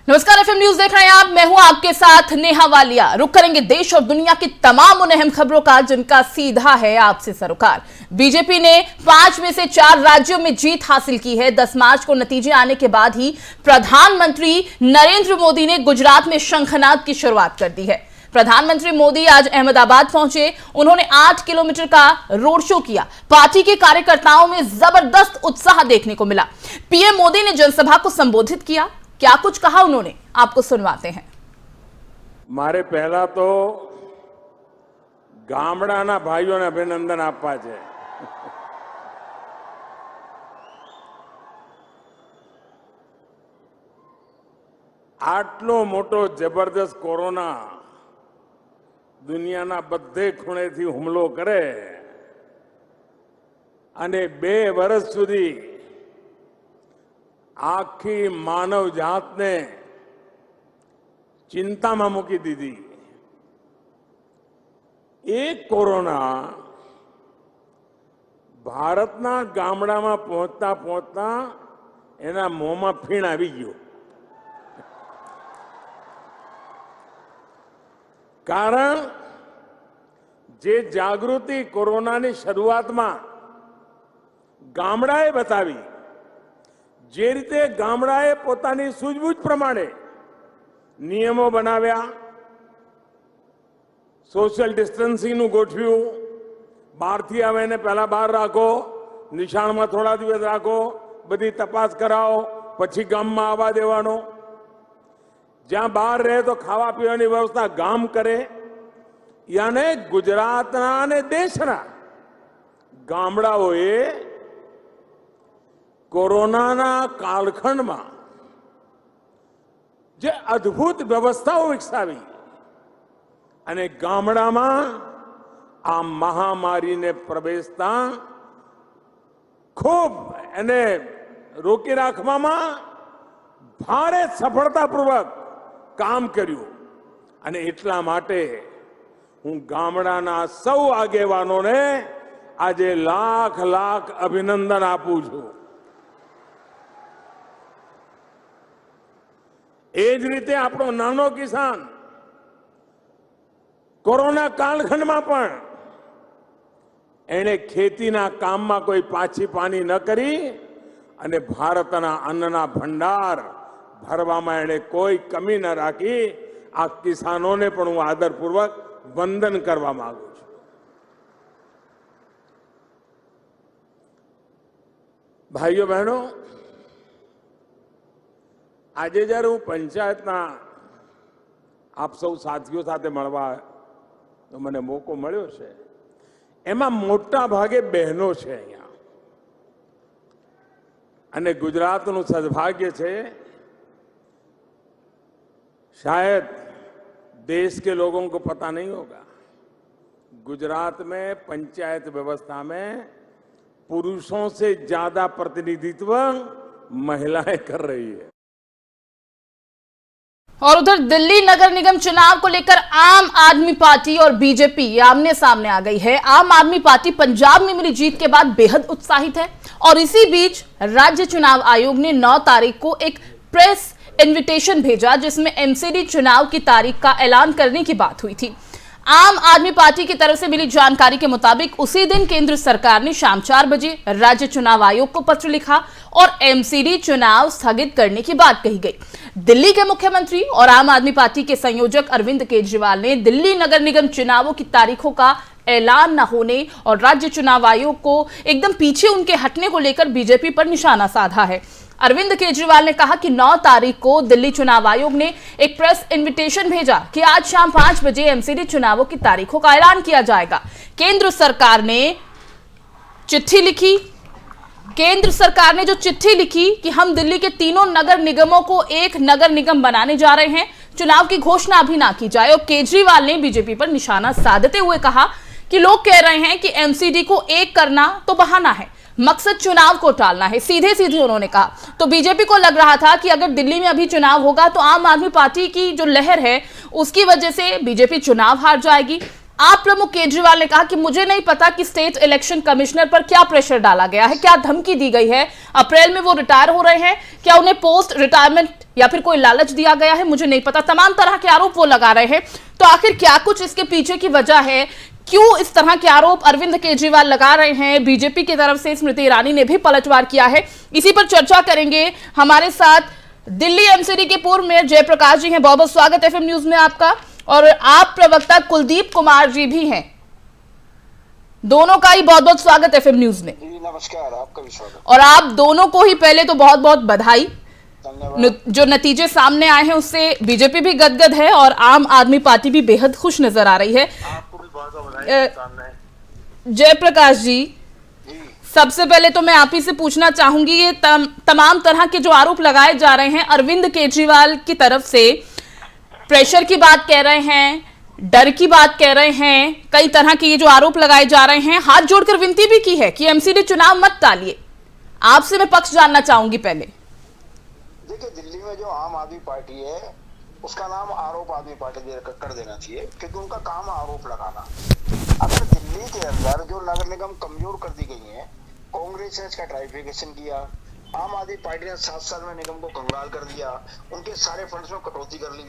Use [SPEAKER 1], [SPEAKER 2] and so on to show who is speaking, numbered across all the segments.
[SPEAKER 1] नमस्कार, FM news देख रहे हैं आप। मैं हूं आपके साथ नेहा वालिया। रुक करेंगे देश और दुनिया की तमाम उन अहम खबरों का जिनका सीधा है आपसे सरोकार। बीजेपी ने 5 में से 4 राज्यों में जीत हासिल की है। 10 मार्च को नतीजे आने के बाद ही प्रधानमंत्री नरेंद्र मोदी ने गुजरात में शंखनाद की शुरुआत कर दी है। प्रधानमंत्री मोदी आज अहमदाबाद पहुंचे। उन्होंने 8 किलोमीटर का रोड शो किया। पार्टी के कार्यकर्ताओं में जबरदस्त उत्साह देखने को मिला। पीएम मोदी ने जनसभा को संबोधित किया। क्या कुछ कहा उन्होंने, आपको सुनवाते हैं।
[SPEAKER 2] मारे पहला तो गामडाना भाईओने अभिनंदन आपवा छे। आटलो मोटो जबरदस्त कोरोना दुनियाना बधे खूणेथी हुमलो करे अने 2 વર્ષ सुधी आखी मानव जात ने चिंता में मूकी दीदी। एक कोरोना भारतना गामडा में पहुंचता पहुंचता एना मों में फीण आवी गयो। कारण जे जागृति कोरोना की शुरुआत में गामडाए बतावी, जे रीते गामडाए पोतानी सूझबूझ प्रमाणे नियमों बनाव्या, सोशल डिस्टन्सिंग नु गोठव्यु, बहारथी आवे ने पहला बहार राखो, निशाण में थोड़ा दिवस राखो, बधी तपास कराओ, पछी गाम में आवा देवानो। ज्यां बहार रहे तो खावा पीवानी व्यवस्था गाम करे। याने गुजरातना ने देशना गामडाओए कोरोना कालखंड में जे अद्भुत व्यवस्थाओं विकसावी अने गामडा में आ महामारी ने प्रवेशता खूब एने रोकी राखवामां भारे सफलतापूर्वक काम कर्યું અને એટલા માટે હું ગામડાના સૌ આગેવાનોને આજે લાખ લાખ અભિનંદન આપું છું। એ જ રીતે આપણો નાનો કિસાન કોરોના કાળખંડમાં પણ એણે ખેતીના કામમાં કોઈ પાછી પાની ન કરી અને ભારતના અન્નના ભંડાર भरवामां एणे कोई कमी न राखी। आ किसानों ने पण हूँ आदरपूर्वक वंदन करवा मांगू छूं। भाईओ बहनों, आज जયારે हूँ पंचायतना आप सौ साथीओ साथे मळवा तो मने मोको मळ्यो छे, एमां मोटा भागे बहनों छे अहींया। अने गुजरातनुं सद्भाग्य छे, शायद देश के लोगों को पता नहीं होगा, गुजरात में पंचायत व्यवस्था में पुरुषों से ज्यादा प्रतिनिधित्व महिलाएं कर रही है।
[SPEAKER 1] और उधर दिल्ली नगर निगम चुनाव को लेकर आम आदमी पार्टी और बीजेपी आमने सामने आ गई है। आम आदमी पार्टी पंजाब में मिली जीत के बाद बेहद उत्साहित है और इसी बीच राज्य चुनाव आयोग ने 9 तारीख को एक प्रेस इनविटेशन भेजा जिसमें एमसीडी चुनाव की तारीख का ऐलान करने की बात हुई थी। आम आदमी पार्टी की तरफ से मिली जानकारी के मुताबिक उसी दिन केंद्र सरकार ने शाम 4 बजे राज्य चुनाव आयोग को पत्र लिखा और एमसीडी चुनाव स्थगित करने की बात कही गई। दिल्ली के मुख्यमंत्री और आम आदमी पार्टी के संयोजक अरविंद केजरीवाल ने दिल्ली नगर निगम चुनावों की तारीखों का ऐलान न होने और राज्य चुनाव आयोग को एकदम पीछे उनके हटने को लेकर बीजेपी पर निशाना साधा है। अरविंद केजरीवाल ने कहा कि 9 तारीख को दिल्ली चुनाव आयोग ने एक प्रेस इनविटेशन भेजा कि आज शाम 5 बजे एमसीडी चुनावों की तारीखों का ऐलान किया जाएगा। केंद्र सरकार ने जो चिट्ठी लिखी कि हम दिल्ली के तीनों नगर निगमों को एक नगर निगम बनाने जा रहे हैं, चुनाव की घोषणा अभी ना की जाए। और केजरीवाल ने बीजेपी पर निशाना साधते हुए कहा कि लोग कह रहे हैं कि एमसीडी को एक करना तो बहाना है, मकसद चुनाव को टालना है, सीधे सीधे उन्होंने कहा। तो बीजेपी को लग रहा था कि अगर दिल्ली में अभी चुनाव होगा तो आम आदमी पार्टी की जो लहर है उसकी वजह से बीजेपी चुनाव हार जाएगी। आप प्रमुख केजरीवाल ने कहा कि मुझे नहीं पता कि स्टेट इलेक्शन कमिश्नर पर क्या प्रेशर डाला गया है, क्या धमकी दी गई है, अप्रैल में वो रिटायर हो रहे हैं, क्या उन्हें पोस्ट रिटायरमेंट या फिर कोई लालच दिया गया है, मुझे नहीं पता। तमाम तरह के आरोप वो लगा रहे हैं। तो आखिर क्या कुछ इसके पीछे की वजह है, क्यों इस तरह के आरोप अरविंद केजरीवाल लगा रहे हैं? बीजेपी की तरफ से स्मृति ईरानी ने भी पलटवार किया है। इसी पर चर्चा करेंगे। हमारे साथ दिल्ली एमसीडी के पूर्व मेयर जयप्रकाश जी हैं। बहुत बहुत स्वागत एफएम न्यूज में आपका। और आप प्रवक्ता कुलदीप कुमार जी भी हैं। दोनों का ही बहुत बहुत स्वागत एफएम न्यूज में।
[SPEAKER 3] जी नमस्कार, आपका भी स्वागत।
[SPEAKER 1] और आप दोनों को ही पहले तो बहुत बहुत बधाई।
[SPEAKER 3] धन्यवाद।
[SPEAKER 1] जो नतीजे सामने आए हैं उससे बीजेपी भी गदगद है और आम आदमी पार्टी भी बेहद खुश नजर आ रही है।
[SPEAKER 3] आपको भी बहुत बहुत बधाई।
[SPEAKER 1] जयप्रकाश जी,
[SPEAKER 3] जी
[SPEAKER 1] सबसे पहले तो मैं आप ही से पूछना चाहूंगी, ये तमाम तरह के जो आरोप लगाए जा रहे हैं अरविंद केजरीवाल की तरफ से, प्रेशर की बात कह रहे हैं, डर की बात कह रहे हैं, कई तरह के ये जो आरोप लगाए जा रहे हैं, हाथ जोड़कर विनती भी की है कि एमसीडी चुनाव मत टालिए। आपसे मैं पक्ष जानना चाहूंगी पहले।
[SPEAKER 3] देखिए, दिल्ली में जो आम आदमी पार्टी है उसका नाम आरोप आदमी पार्टी कर देना चाहिए, क्योंकि उनका काम है आरोप लगाना। अगर दिल्ली के अंदर जो नगर निगम कमजोर कर दी गई है, कांग्रेस ने इसका ट्राइफिकेशन किया, आम आदमी पार्टी ने 7 साल में निगम को कंगाल कर दिया, उनके सारे फंड्स में कटौती कर ली,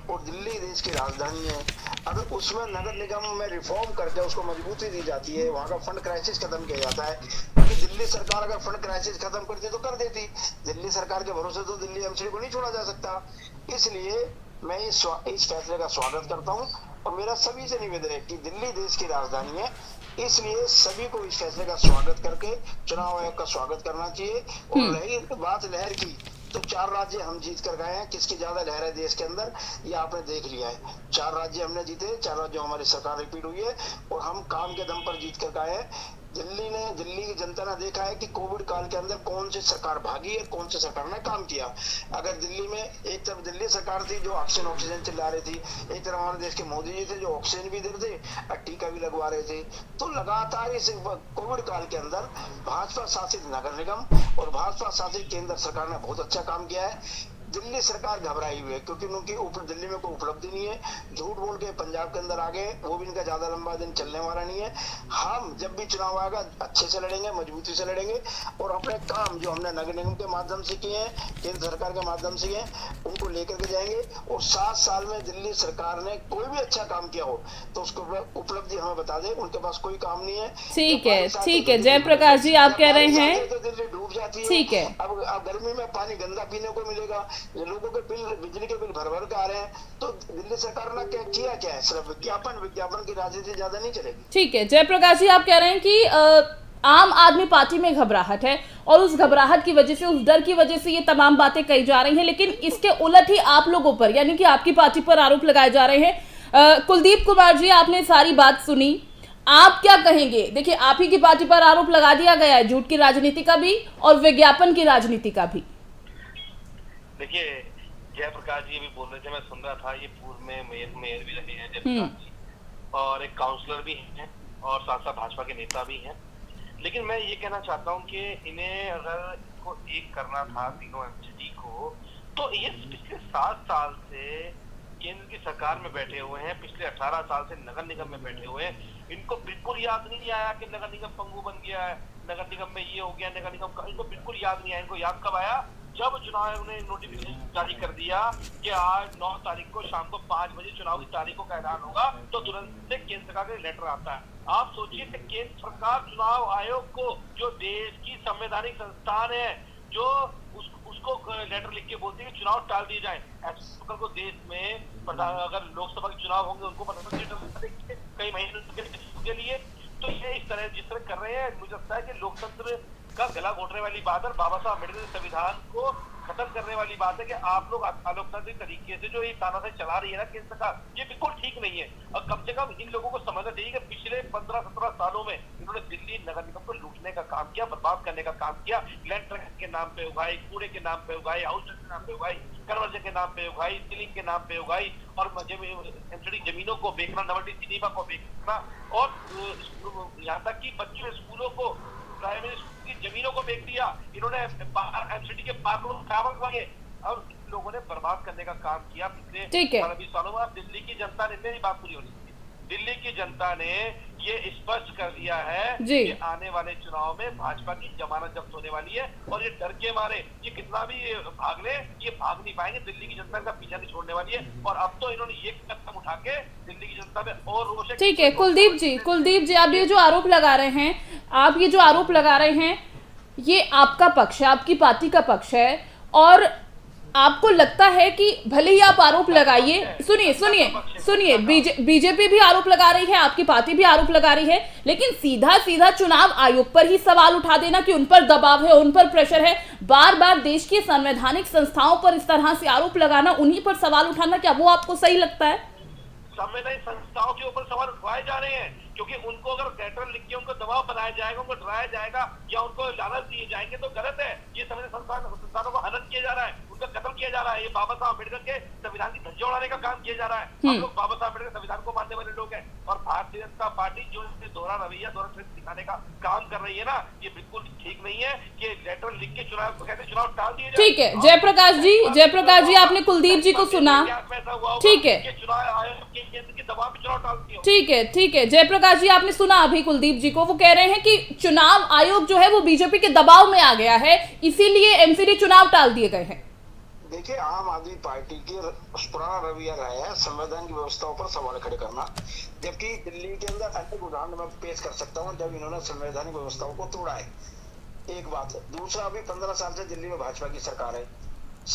[SPEAKER 3] और दिल्ली देश की राजधानी है। अगर उसमें नगर निगम में रिफॉर्म करके उसको मजबूती दी जाती है, वहां का फंड क्राइसिस खत्म किया जाता है। क्योंकि दिल्ली सरकार अगर फंड क्राइसिस खत्म करती तो कर देती, दिल्ली सरकार के भरोसे तो दिल्ली एमसीडी को नहीं छोड़ा जा सकता। इसलिए मैं इस फैसले का स्वागत करता हूँ, और मेरा सभी से निवेदन है कि दिल्ली देश की राजधानी है, इसलिए सभी को इस फैसले का स्वागत करके चुनाव आयोग का स्वागत करना चाहिए। और रही बात लहर की, तो 4 राज्य हम जीत कर गए हैं। किसकी ज्यादा लहर है देश के अंदर, ये आपने देख लिया है। 4 राज्य हमने जीते, 4 राज्यों हमारी सरकार रिपीट हुई है, और हम काम के दम पर जीत कर गए हैं। दिल्ली की जनता ने देखा है कि कोविड काल के अंदर कौन सी सरकार भागी है, कौन सी सरकार ने काम किया। अगर दिल्ली में एक तरफ दिल्ली सरकार थी जो ऑक्सीजन चिल्ला रही थी, एक तरफ हमारे देश के मोदी जी थे जो ऑक्सीजन भी दे रहे थे और टीका भी लगवा रहे थे, तो लगातार इस कोविड काल के अंदर भाजपा शासित नगर निगम और भाजपा शासित केंद्र सरकार ने बहुत अच्छा काम किया है। दिल्ली सरकार घबराई हुई है, क्योंकि उनकी दिल्ली में कोई उपलब्धि नहीं है। झूठ बोल के पंजाब के अंदर आ गए, वो भी इनका ज्यादा लंबा दिन चलने वाला नहीं है। हम जब भी चुनाव आएगा अच्छे से लड़ेंगे, मजबूती से लड़ेंगे, और अपने काम जो हमने नगर निगम के माध्यम से किए हैं, केंद्र सरकार के माध्यम से किए हैं, उनको लेकर के जाएंगे। और 7 साल में दिल्ली सरकार ने कोई भी अच्छा काम किया हो तो उसको उपलब्धि हमें बता दे। उनके पास कोई काम नहीं है।
[SPEAKER 1] ठीक है, ठीक है जयप्रकाश जी, आप कह रहे हैं
[SPEAKER 3] तो दिल्ली डूब जाती है।
[SPEAKER 1] ठीक है।
[SPEAKER 3] अब गर्मी में पानी गंदा पीने को मिलेगा, लोगों के बिल, बिजली के बिल भर के आ रहे हैं। तो दिल्ली सरकार ने किया क्या है? सिर्फ विज्ञापन की राजनीति ज्यादा नहीं चलेगी।
[SPEAKER 1] ठीक है जयप्रकाश जी, आप कह रहे हैं कि आम आदमी पार्टी में घबराहट है और उस घबराहट की वजह से, उस डर की वजह से ये तमाम बातें कही जा रही हैं, लेकिन इसके उलट ही आप लोगों पर यानी कि आपकी पार्टी पर आरोप लगाए जा रहे हैं। कुलदीप कुमार जी, आपने सारी बात सुनी, आप क्या कहेंगे? देखिए, आप ही की पार्टी पर आरोप लगा दिया गया है झूठ की राजनीति का भी और विज्ञापन की राजनीति का भी।
[SPEAKER 4] देखिए, जयप्रकाश जी भी बोल रहे थे, मैं सुन रहा था। ये पूर्व में मेयर भी रहे हैं जयप्रकाश जी, और एक काउंसलर भी हैं, और साथ साथ भाजपा के नेता भी हैं। लेकिन मैं ये कहना चाहता हूँ कि इन्हें अगर इसको एक करना था तीनों एमसीडी को, तो ये पिछले 7 साल से केंद्र की सरकार में बैठे हुए हैं, पिछले 18 साल से नगर निगम में बैठे हुए हैं। इनको बिल्कुल याद नहीं आया कि नगर निगम पंगु बन गया है, नगर निगम में ये हो गया, नगर निगम का इनको बिल्कुल याद नहीं आया। इनको याद कब आया? जब चुनाव आयोग ने नोटिफिकेशन जारी कर दिया कि आज 9 तारीख को शाम को 5 बजे चुनाव की तारीखों का ऐलान होगा, तो तुरंत से केंद्र सरकार का लेटर आता है। आप सोचिए कि केंद्र सरकार चुनाव आयोग को, जो देश की संवैधानिक संस्थान है, जो उसको लेटर लिख के बोलती है कि चुनाव टाल दिए जाए। ऐसे को देश में अगर लोकसभा के चुनाव होंगे उनको कई महीने के लिए, तो ये इस तरह जिस तरह कर रहे हैं, मुझे लगता है कि लोकतंत्र का गला घोटने वाली बात है। बाबा साहब अम्बेडकर के संविधान को खत्म करने वाली बात है कि आप लोग अलोकतांत्रिक तरीके से जो ये तानाशाही चला रही है ना केंद्र सरकार, ये बिल्कुल ठीक नहीं है। और कम से कम इन लोगों को समझना चाहिए कि पिछले 15-17 सालों में इन्होंने दिल्ली नगर निगम को लूटने का काम किया, बर्बाद करने का काम किया। लैंड ट्रैक्स के नाम पे उगाई, कूड़े के नाम पे उगाई, हाउस टैक्स के नाम पे उगाई, कन्वर्जन के नाम पे उगाई, सीलिंग के नाम पे उगाई, और एमसीडी जमीनों को बेचना, नवल्टी सिनेमा को बेचना, और यहाँ तक कि बच्चों स्कूलों को, प्राइमरी स्कूल की जमीनों को बेच दिया इन्होंने। एमसीडी के पार्क मांगे, अब लोगों ने बर्बाद करने का काम किया पिछले 20 सालों में। दिल्ली की जनता ने, मेरी बात पूरी होनी चाहिए, दिल्ली की जनता ने ये स्पष्ट कर दिया है
[SPEAKER 1] जी।
[SPEAKER 4] कि आने वाले चुनाव में भाजपा की जमानत जब्त होने वाली है और ये डर के मारे ये कितना भी भाग ले, ये भाग नहीं पाएंगे। दिल्ली की जनता का पीछा नहीं छोड़ने वाली है और अब तो इन्होंने ये कदम उठा के दिल्ली की जनता में और रोष है।
[SPEAKER 1] ठीक है कुलदीप जी, आप ये जो आरोप लगा रहे हैं, ये आपका पक्ष है, आपकी पार्टी का पक्ष है, और आपको लगता है कि भले ही आप आरोप लगाइए, सुनिए, बीजेपी भी आरोप लगा रही है, आपकी पार्टी भी आरोप लगा रही है, लेकिन सीधा चुनाव आयोग पर ही सवाल उठा देना कि उन पर दबाव है, उन पर प्रेशर है, बार बार देश की संवैधानिक संस्थाओं पर इस तरह से आरोप लगाना, उन्हीं पर सवाल उठाना, क्या वो आपको सही लगता है?
[SPEAKER 4] संवैधानिक संस्थाओं के ऊपर सवाल उठाए जा रहे हैं क्योंकि उनको अगर लेटर लिख के उनको दबाव बनाया जाएगा, उनको डराया जाएगा या उनको लालच दिए जाएंगे तो गलत है। ये संवैधानिक संस्थानों को हनन किया जा रहा है, उनका कत्ल किया जा रहा है। ये बाबा साहब अम्बेडकर के संविधान की धज्जियां उड़ाने का काम किया जा रहा है। हम लोग बाबा साहब अम्बेडकर संविधान को मानने वाले लोग हैं और भारतीय जनता पार्टी जो दोहरा रवैया, दोहरा चरित्र दिखाने का काम कर रही है ना, ये बिल्कुल ठीक नहीं है कि लेटर लिख के चुनाव टाल दिए जाए।
[SPEAKER 1] ठीक है जयप्रकाश जी, आपने कुलदीप जी को सुना, ठीक है,
[SPEAKER 4] चुनाव आयोग के केंद्र के दबाव में चुनाव टालती हो।
[SPEAKER 1] ठीक है जयप्रकाश जी, आपने सुना अभी कुलदीप जी को, वो कह रहे हैं कि चुनाव आयोग जो है वो बीजेपी के दबाव में आ गया है, इसीलिए एमसीडी चुनाव टाल दिए गए हैं।
[SPEAKER 3] देखिए, आम आदमी पार्टी की पुराना रवैया रहा है संविधान की व्यवस्थाओं पर सवाल खड़े करना, जबकि दिल्ली के अंदर अनेक उदाहरण मैं पेश कर सकता हूं जब इन्होंने संवैधानिक व्यवस्थाओं को तोड़ा है। एक बात है। दूसरा, अभी 15 साल से दिल्ली में भाजपा की सरकार है,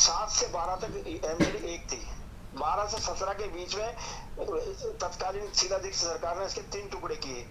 [SPEAKER 3] 7 से 12 तक एमएलए एक थी, 12 से 17 के बीच में तत्कालीन शीला दीक्षित सरकार ने इसके 3 टुकड़े किए।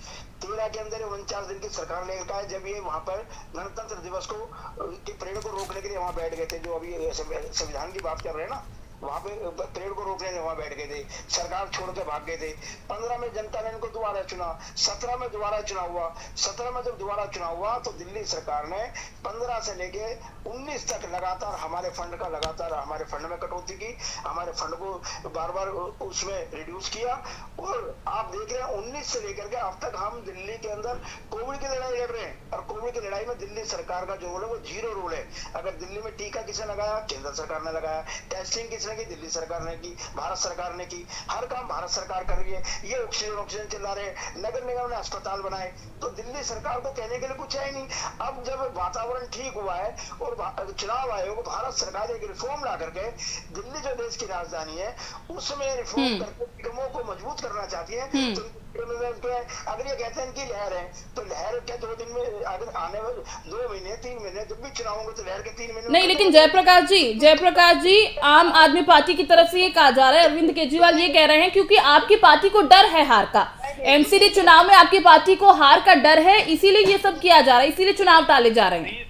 [SPEAKER 3] 13 के अंदर 49 दिन की सरकार ने कहा है, जब ये वहां पर गणतंत्र दिवस को की परेड को रोकने के लिए वहां बैठ गए थे, जो अभी संविधान की बात कर रहे हैं ना, वहां पे परेड को रोकने के वहां बैठ गए थे, सरकार छोड़ के भाग गए थे। 15 में जनता ने इनको दोबारा चुना, 17 में दोबारा चुनाव हुआ। 17 में जब दोबारा चुनाव हुआ तो दिल्ली सरकार ने 15 से लेके 19 तक लगातार हमारे फंड में कटौती की, हमारे फंड को बार बार उसमें रिड्यूस किया। और आप देख रहे हैं 19 से लेकर के अब तक हम दिल्ली के अंदर कोविड की लड़ाई लड़ रहे हैं, और कोविड की लड़ाई में दिल्ली सरकार का जो रोल है वो 0 रोल है। अगर दिल्ली में टीका किसने लगाया? केंद्र सरकार ने लगाया। टेस्टिंग किसने की? दिल्ली सरकार ने की, भारत सरकार ने की। हर काम भारत सरकार कर रही है। ये ऑक्सीजन चिल्ला रहे हैं, नगर निगम ने अस्पताल बनाए, तो दिल्ली सरकार को कहने के लिए कुछ है ही नहीं। अब जब वातावरण ठीक हुआ है और चुनाव आयोग, भारत सरकार एक रिफॉर्म ला करके दिल्ली जो देश की राजधानी है उसमें रिफॉर्म करके निगमों को मजबूत करना चाहती है, तो अगर ये कहते हैं कि लहर है, तो लहर क्या 2 दिन में, अगर आने वाले 2 महीने 3 महीने जब भी चुनाव होंगे तो लहर के 3 महीने
[SPEAKER 1] नहीं, लेकिन जयप्रकाश जी, आम आदमी पार्टी की तरफ से ये कहा जा रहा है, अरविंद केजरीवाल ये कह रहे हैं क्योंकि आपकी पार्टी को डर है हार का, एमसीडी चुनाव में आपकी पार्टी को हार का डर है, इसीलिए ये सब किया जा रहा है, इसीलिए चुनाव टाले जा रहे हैं।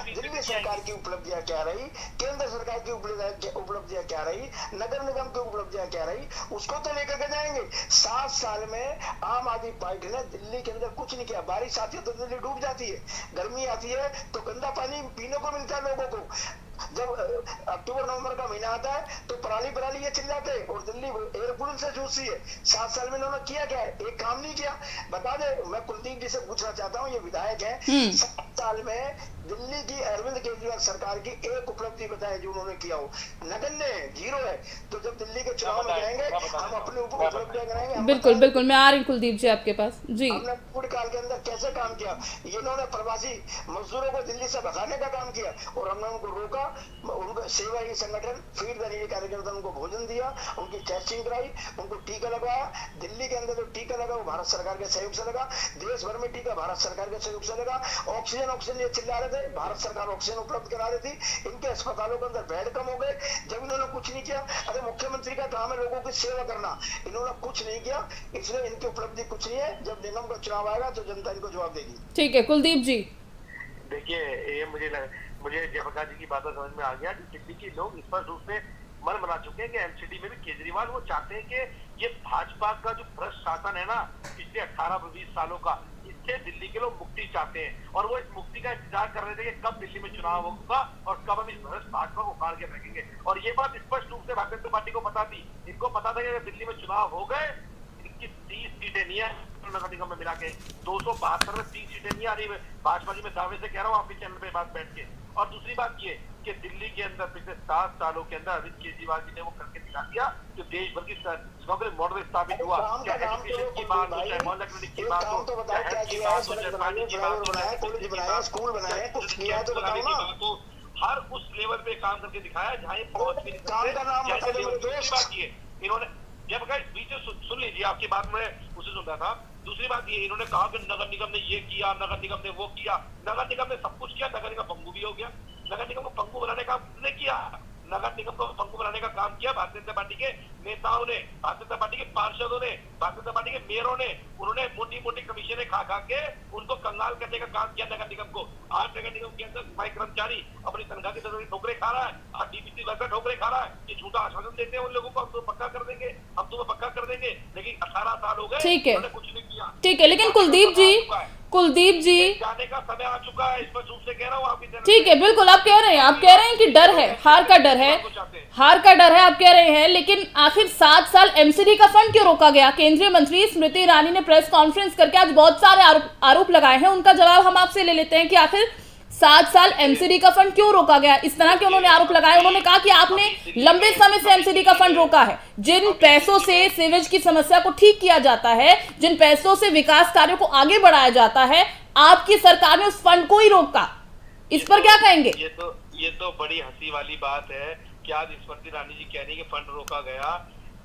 [SPEAKER 3] दिल्ली सरकार की उपलब्धियां क्या रही, केंद्र सरकार की उपलब्धियां क्या रही, नगर निगम की उपलब्धियां क्या रही, उसको तो लेकर के जाएंगे। 7 साल में आम आदमी पार्टी ने दिल्ली के अंदर कुछ नहीं किया। बारिश आती है तो दिल्ली डूब जाती है, गर्मी आती है तो गंदा पानी पीने को मिलता है लोगों को। जब अक्टूबर नवंबर का महीना आता है तो पराली ये चिल्लाते हैं और दिल्ली एयर पोल्यूशन से जूझती है। 7 साल में इन्होंने किया क्या है? एक काम नहीं किया। बता दे, मैं कुलदीप जी से पूछना चाहता हूँ, ये विधायक है, 7 साल में दिल्ली की अरविंद केजरीवाल सरकार की एक उपलब्धि बताए जो उन्होंने किया हो? नगण्य है, 0 है। तो जब दिल्ली के चुनाव में जाएंगे हम अपने ऊपर उपलब्धियां कराएंगे।
[SPEAKER 1] बिल्कुल, मैं आ रही हूँ कुलदीप जी आपके पास जी।
[SPEAKER 3] हमने कोविड काल के अंदर कैसे काम किया, इन्होंने प्रवासी मजदूरों को दिल्ली से भगाने का काम किया और हमने उनको रोका, उनको सेवा ही संगठन फीड द नीडी कार्यकर्ता उनको भोजन दिया, उनकी टेस्टिंग कराई, उनको टीका लगवाया। दिल्ली के अंदर जो टीका लगा वो भारत सरकार के सहयोग से लगा, देश भर में टीका भारत सरकार के सहयोग से लगा। ऑक्सीजन ये चिल्ला रहे थे, भारत सरकार ऑक्सीजन उपलब्ध करा रही थी। इनके अस्पतालों के अंदर बेड कम हो गए जब इन्होंने कुछ नहीं किया। अरे मुख्यमंत्री का काम है लोगों की सेवा करना, इन्होंने कुछ नहीं किया, इसलिए इनकी उपलब्धि कुछ नहीं है। जब निगम का चुनाव आएगा तो जनता इनको जवाब देगी।
[SPEAKER 1] ठीक है कुलदीप जी।
[SPEAKER 4] देखिए, ये मुझे जयप्रकाश जी की बात समझ में आ गया कि दिल्ली के लोग स्पष्ट रूप से मन बना चुके हैं कि एमसीडी में भी केजरीवाल वो चाहते हैं कि ये भाजपा का जो भ्रष्ट शासन है ना पिछले 18-20 सालों का, इससे दिल्ली के लोग मुक्ति चाहते हैं और वो इस मुक्ति का इंतजार कर रहे थे कि कब दिल्ली में चुनाव होगा और कब हम इस भ्रष्ट भाजपा को उखाड़ के फेंकेंगे। और ये बात स्पष्ट रूप से भारतीय जनता पार्टी को पता थी। इनको पता था कि अगर दिल्ली में चुनाव हो गए, इनकी 30 सीटें नहीं है नगर निगम में मिला के, 272 में 30 सीटें नहीं आ रही। भाजपा जी मैं दावे से कह रहा हूँ आपके चैनल पे बात बैठ के। और दूसरी बात ये कि दिल्ली के अंदर पिछले 7 सालों के अंदर अरविंद केजरीवाल जी ने वो करके दिखा दिया जो देश भर की मॉडल स्थापित हुआ। चाहे एजुकेशन की बात हो, चाहे मोहल्ला क्लिनिक की बात हो, चाहे हेल्थ की बात हो, चाहे पानी की बात हो,
[SPEAKER 3] कॉलेज बनाया, स्कूल बनाए, कुछ किया तो बताओ ना।
[SPEAKER 4] हर उस लेवल पे काम करके दिखाया जहाँ ये पहुंच भी
[SPEAKER 3] काम का नाम
[SPEAKER 4] बात की है इन्होंने। जब बीच सुन लीजिए, आपकी बात में उसे सुन रहा था। दूसरी बात ये, इन्होंने कहा कि नगर निगम ने ये किया, नगर निगम ने वो किया। नगर निगम ने सब कुछ किया, नगर निगम पंगु भी हो गया। नगर निगम को पंगु बनाने का किसने किया? नगर निगम को पंगु बनाने का काम किया भारतीय जनता पार्टी के नेताओं ने, भारतीय जनता पार्टी के पार्षदों ने, भारतीय जनता पार्टी के मेयरों ने। उन्होंने मोटी मोटी कमीशनें खा के उनको कंगाल करने का काम किया नगर निगम को। आज नगर निगम के अंदर सफाई कर्मचारी अपनी तनख्वाह की तरह ठोकरे खा रहा है, आज डीपीसी वर्कर ठोकरे खा रहा है। ये झूठा आश्वासन देते हैं उन लोगों को, हम तुम्हें पक्का कर देंगे, हम तुम्हें पक्का कर देंगे, लेकिन 18 साल हो गए,
[SPEAKER 1] ठीक है,
[SPEAKER 4] कुछ नहीं किया।
[SPEAKER 1] ठीक है, लेकिन कुलदीप जी
[SPEAKER 4] जाने का समय आ चुका है, स्पष्ट रूप से कह रहा हूँ आपकी तरफ।
[SPEAKER 1] ठीक है, बिल्कुल आप कह रहे हैं कि डर है, हार का डर है, आप कह रहे हैं, लेकिन आखिर 7 साल एमसीडी का फंड क्यों रोका गया? केंद्रीय मंत्री स्मृति ईरानी ने प्रेस कॉन्फ्रेंस करके आज बहुत सारे आरोप लगाए हैं, उनका जवाब हम आपसे ले लेते हैं कि आखिर 7 साल एमसीडी का फंड क्यों रोका गया? इस तरह के उन्होंने आरोप लगाए। उन्होंने कहा कि आपने लंबे समय से एमसीडी का फंड रोका है। जिन पैसों से सीवेज की समस्या को ठीक किया जाता है, जिन पैसों से विकास कार्यों को आगे बढ़ाया जाता है, आपकी सरकार ने उस फंड को ही रोका। इस पर क्या कहेंगे?
[SPEAKER 4] ये तो बड़ी हंसी वाली बात है कि आज स्मृति ईरानी जी कह रही है कि फंड रोका गया।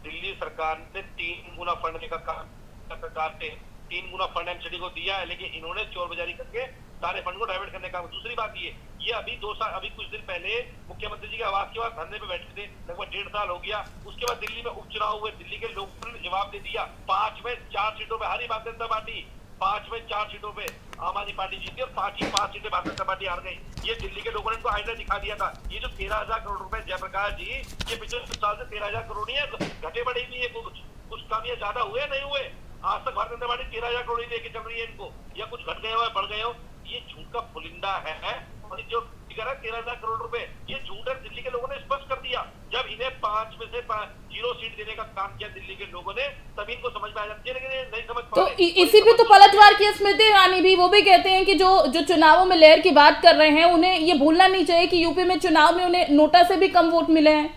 [SPEAKER 4] दिल्ली सरकार ने 3 गुना फंड देने का काम, सरकार ने 3 गुना फंड एमसीडी को दिया है, लेकिन इन्होंने चोर बाजारी करके सारे फंड को डाइवर्ट करने का। दूसरी बात ये अभी 2 साल, अभी कुछ दिन पहले मुख्यमंत्री जी के आवास के बाद धरने पे बैठे थे, लगभग 1.5 साल हो गया। उसके बाद दिल्ली में उपचुनाव हुए, दिल्ली के लोगों ने जवाब दे दिया। 5 में 4 सीटों पे हारी भारतीय जनता पार्टी, 5 में 4 सीटों पे आम आदमी पार्टी जीती और 5 सीटें भारतीय जनता पार्टी हार गई। ये दिल्ली के लोगों ने इनको आईना दिखा दिया था। ये जो 13,000 करोड़ रुपए जयप्रकाश जी, ये पिछले साल से 13,000 करोड़ नहीं है, घटे बढ़े भी है, कुछ कम या ज्यादा हुए नहीं हुए। आज तक भारतीय जनता पार्टी 13,000 करोड़ लेके चल रही है इनको, या कुछ घट गए हो बढ़ गए हो, ये झूठ का पुलिंदा है। और जो फिगर है 13,000 करोड़ रुपए, ये झूठ है। दिल्ली के लोगों ने स्पष्ट कर दिया। जब इन्हें 5 में से 0 सीट देने का काम किया दिल्ली के लोगों ने, तभी इनको समझ में आ जाती है, लेकिन नहीं समझ पा रहे।
[SPEAKER 1] तो इसी पे तो पलटवार की स्मृति ईरानी भी, वो भी कहते हैं कि जो चुनावों में लहर की बात कर रहे हैं, उन्हें ये भूलना नहीं चाहिए कि यूपी में चुनाव में उन्हें नोटा से भी कम वोट मिले हैं।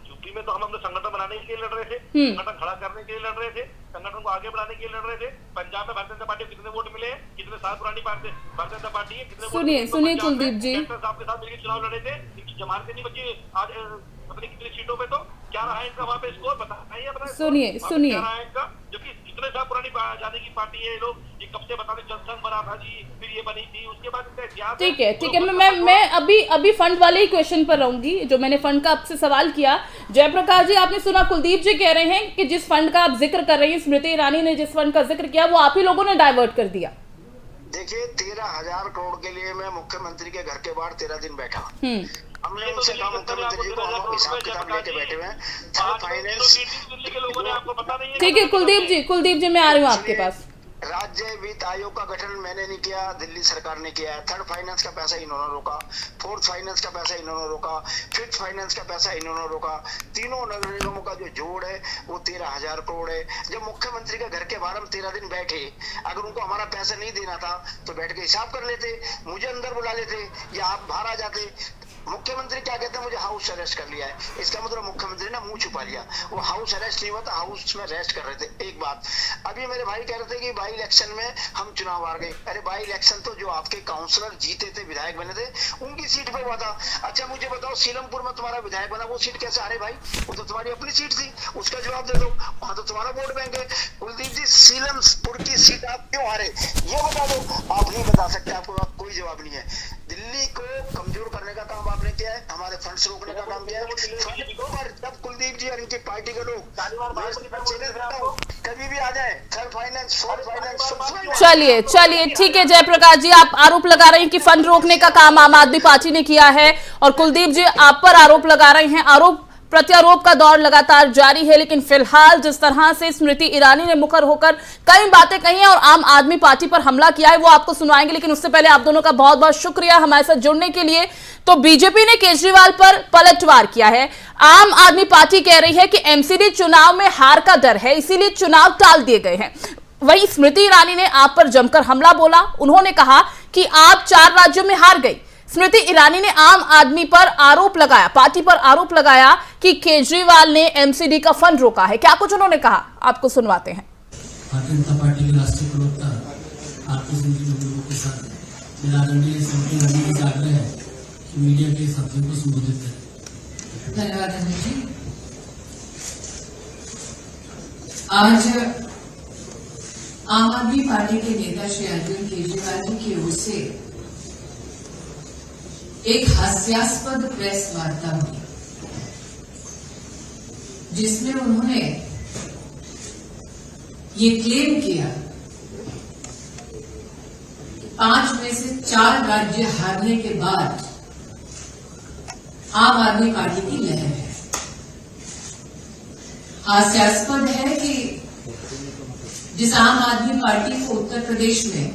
[SPEAKER 4] यूपी में तो हम अपने संगठन बनाने के लिए लड़ रहे थे, संगठन खड़ा करने के लिए लड़ रहे थे, संगठन को आगे बढ़ाने के लिए लड़ रहे थे। पंजाब में भारतीय जनता पार्टी को कितने वोट मिले हैं? कितने साल पुरानी भारतीय जनता पार्टी है, कितने?
[SPEAKER 1] सुनिए कुलदीप जी,
[SPEAKER 4] साहब के साथ मिलकर चुनाव लड़े थे, इनकी जमानतें नहीं बची आज पता नहीं कितनी सीटों पे। तो क्या रहा है इनका वहाँ पे स्कोर बताइए।
[SPEAKER 1] सुनिए
[SPEAKER 4] क्या रहा है इनका, जो कि कितने साल पुरानी आजादी की पार्टी है। ये लोग ये कब से बताते जनसंघ बना था जी, फिर ये बनी थी, उसके बाद
[SPEAKER 1] ठीक है। मैं अभी फंड वाले ही क्वेश्चन पर रहूंगी, जो मैंने फंड का आपसे सवाल किया। जयप्रकाश जी, आपने सुना कुलदीप जी कह रहे हैं कि जिस फंड का आप जिक्र कर रही हैं, स्मृति ईरानी ने जिस फंड का जिक्र किया, वो आप ही लोगों ने डाइवर्ट कर दिया।
[SPEAKER 3] देखिए, 13,000 करोड़ के लिए मैं मुख्यमंत्री के घर के बाहर 13 दिन बैठा। हमने उनसे कहा मुख्यमंत्री जी को हम हिसाब किताब लेके बैठे हुए हैं, फाइनेंस।
[SPEAKER 1] ठीक है कुलदीप जी मैं आ रही हूँ आपके पास।
[SPEAKER 3] राज्य वित्त आयोग का गठन मैंने नहीं किया, दिल्ली सरकार ने किया है। 3rd फाइनेंस का पैसा इन्होंने रोका, 4th फाइनेंस का पैसा इन्होंने रोका, 5th फाइनेंस का पैसा इन्होंने रोका। तीनों नगर निगमों का जो जोड़ है वो 13,000 करोड़ है। जब मुख्यमंत्री के घर के बाहर हम 13 दिन बैठे, अगर उनको हमारा पैसा नहीं देना था तो बैठ के हिसाब कर लेते, मुझे अंदर बुला लेते या आप बाहर आ जाते। मुख्यमंत्री क्या कहते हैं, मुझे हाउस अरेस्ट कर लिया है। इसका मतलब मुख्यमंत्री ने मुंह छुपा लिया, वो हाउस अरेस्ट नहीं हुआ था, हाउस में रेस्ट कर रहे थे। एक बात, अभी मेरे भाई कह रहे थे कि बाई इलेक्शन में हम चुनाव हार गए। अरे बाई इलेक्शन तो जो आपके काउंसलर जीते थे, विधायक बने थे, उनकी सीट पे हुआ था। अच्छा मुझे बताओ, सीलमपुर में तुम्हारा विधायक बना, वो सीट कैसे हारे भाई? वो तो तुम्हारी अपनी सीट थी, उसका जवाब दे दो। वहां तो तुम्हारा वोट बैंक है। कुलदीप जी, सीलमपुर की सीट आप क्यों हारे, ये बता दो। आप नहीं बता सकते, आपको कोई जवाब नहीं है। दिल्ली को कमजोर करने का काम आपने किया है, हमारे फंड्स रोकने का काम किया है। जब कुलदीप जी और इनकी पार्टी के लोग कभी भी आ जाए, 3rd फाइनेंस, 4th फाइनेंस।
[SPEAKER 1] चलिए ठीक है जयप्रकाश जी, आप आरोप लगा रहे हैं कि फंड रोकने का काम आम आदमी पार्टी ने किया है, और कुलदीप जी आप पर आरोप लगा रहे हैं। आरोप प्रत्यारोप का दौर लगातार जारी है, लेकिन फिलहाल जिस तरह से स्मृति ईरानी ने मुखर होकर कई बातें कही हैं और आम आदमी पार्टी पर हमला किया है, वो आपको सुनाएंगे। लेकिन उससे पहले आप दोनों का बहुत बहुत शुक्रिया हमारे साथ जुड़ने के लिए। तो बीजेपी ने केजरीवाल पर पलटवार किया है। आम आदमी पार्टी कह रही है कि एमसीडी चुनाव में हार का डर है, इसीलिए चुनाव टाल दिए गए हैं। वहीं स्मृति ईरानी ने आप पर जमकर हमला बोला। उन्होंने कहा कि आप 4 राज्यों में हार गई, स्मृति ईरानी ने आम आदमी पर आरोप लगाया, पार्टी पर आरोप लगाया कि केजरीवाल ने एमसीडी का फंड रोका है। क्या कुछ उन्होंने कहा, आपको सुनवाते हैं।
[SPEAKER 5] भारतीय जनता पार्टी के राष्ट्रीय प्रवक्ता आरपी सिंह जी लोगों के साथ मेरा आदरणीय स्मृति ईरानी से आग्रह है कि मीडिया के साथियों को संबोधित करें।
[SPEAKER 6] धन्यवाद अनिल जी। आज आम आदमी पार्टी के नेता श्री अरविंद केजरीवाल जी की ओर से एक हास्यास्पद प्रेस वार्ता हुई, जिसमें उन्होंने ये क्लेम किया कि 5 में से 4 राज्य हारने के बाद आम आदमी पार्टी की लहर है। हास्यास्पद है कि जिस आम आदमी पार्टी को उत्तर प्रदेश में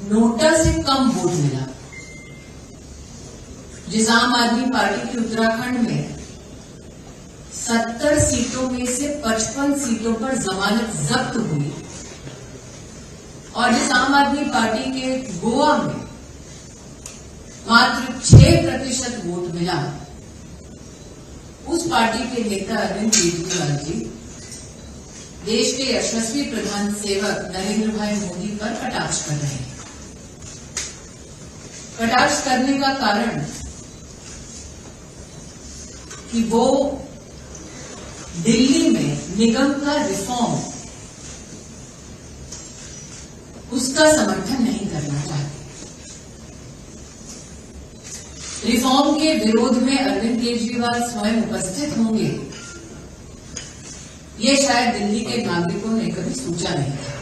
[SPEAKER 6] नोटा से कम वोट मिला, जिस आम आदमी पार्टी की उत्तराखंड में 70 सीटों में से 55 सीटों पर जमानत जब्त हुई, और जिस आम आदमी पार्टी के गोवा में मात्र 6% वोट मिला, उस पार्टी के नेता अरविंद केजरीवाल जी देश के यशस्वी प्रधान सेवक नरेंद्र भाई मोदी पर कटाक्ष कर रहे हैं। कटाक्ष करने का कारण कि वो दिल्ली में निगम का रिफॉर्म, उसका समर्थन नहीं करना चाहते। रिफॉर्म के विरोध में अरविंद केजरीवाल स्वयं उपस्थित होंगे, ये शायद दिल्ली के नागरिकों ने कभी सोचा नहीं था।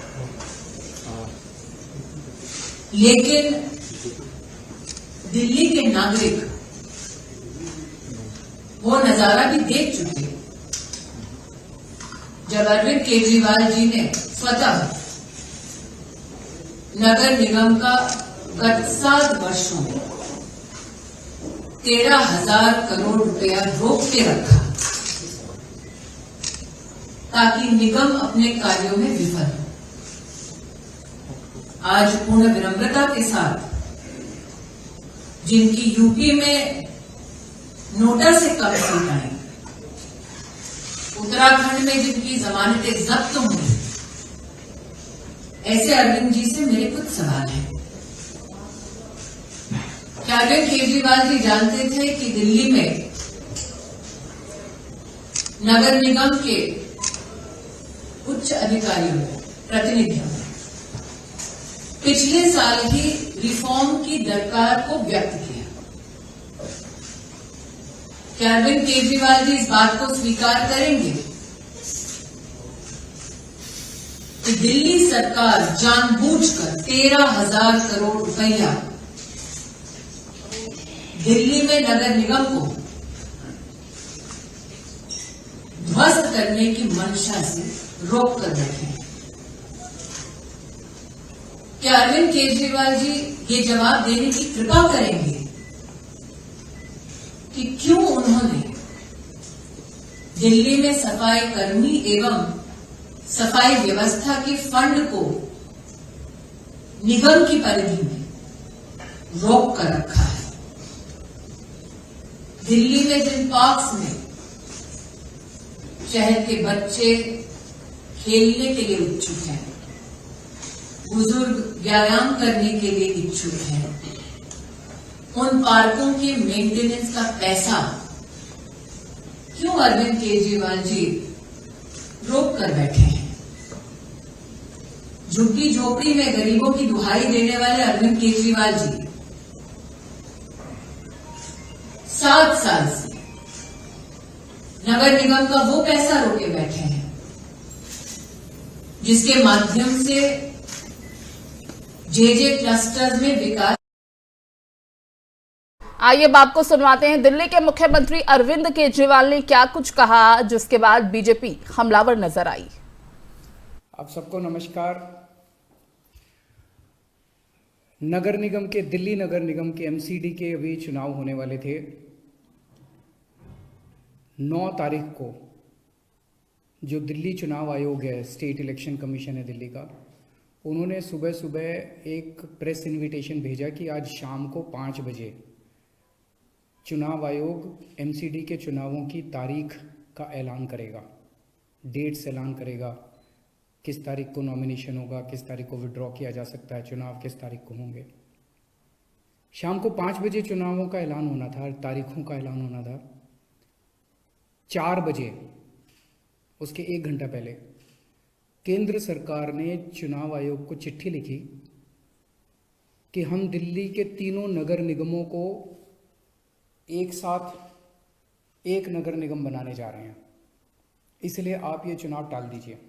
[SPEAKER 6] लेकिन दिल्ली के नागरिक वो नजारा भी देख चुके जब अरविंद केजरीवाल जी ने स्वतः नगर निगम का गत 7 वर्षों में 13,000 करोड़ रुपया रोक के रखा, ताकि निगम अपने कार्यों में विफल हो। आज पूर्ण विनम्रता के साथ जिनकी यूपी में नोटा से कम सीट आई, उत्तराखंड में जिनकी जमानतें जब्त हुई, ऐसे अरविंद जी से मेरे कुछ सवाल हैं। क्या अरविंद केजरीवाल जी जानते थे कि दिल्ली में नगर निगम के उच्च अधिकारियों ने, प्रतिनिधियों ने पिछले साल ही रिफॉर्म की दरकार को व्यक्त किया? क्या अरविंद केजरीवाल जी इस बात को स्वीकार करेंगे कि दिल्ली सरकार जानबूझकर 13,000 करोड़ रुपया दिल्ली में नगर निगम को ध्वस्त करने की मंशा से रोक कर बैठे हैं? क्या अरविंद केजरीवाल जी ये जवाब देने की कृपा करेंगे कि क्यों उन्होंने दिल्ली में सफाई कर्मी एवं सफाई व्यवस्था के फंड को निगम की परिधि में रोक कर रखा है? दिल्ली में जिन पार्क्स में शहर के बच्चे खेलने के लिए इच्छुक हैं, बुजुर्ग व्यायाम करने के लिए इच्छुक हैं, उन पार्कों के मेंटेनेंस का पैसा क्यों अरविंद केजरीवाल जी रोक कर बैठे हैं? झुग्गी झोपड़ी में गरीबों की दुहाई देने वाले अरविंद केजरीवाल जी 7 साल से नगर निगम का वो पैसा रोके बैठे हैं जिसके माध्यम से जे क्लस्टर्स में विकास।
[SPEAKER 1] आइए अब आपको सुनवाते हैं दिल्ली के मुख्यमंत्री अरविंद केजरीवाल ने क्या कुछ कहा, जिसके बाद बीजेपी हमलावर नजर आई।
[SPEAKER 7] आप सबको नमस्कार। नगर निगम के, दिल्ली नगर निगम के एमसीडी के अभी चुनाव होने वाले थे। 9 तारीख को जो दिल्ली चुनाव आयोग है, स्टेट इलेक्शन कमीशन है दिल्ली का, उन्होंने सुबह सुबह एक प्रेस इनविटेशन भेजा कि आज शाम को 5 बजे चुनाव आयोग एमसीडी के चुनावों की तारीख का ऐलान करेगा, डेट्स ऐलान करेगा, किस तारीख को नॉमिनेशन होगा, किस तारीख को विड्रॉ किया जा सकता है, चुनाव किस तारीख को होंगे। शाम को 5 बजे चुनावों का ऐलान होना था, तारीखों का ऐलान होना था। 4 बजे, उसके 1 घंटा पहले, केंद्र सरकार ने चुनाव आयोग को चिट्ठी लिखी कि हम दिल्ली के तीनों नगर निगमों को एक साथ एक नगर निगम बनाने जा रहे हैं, इसलिए आप ये चुनाव टाल दीजिए।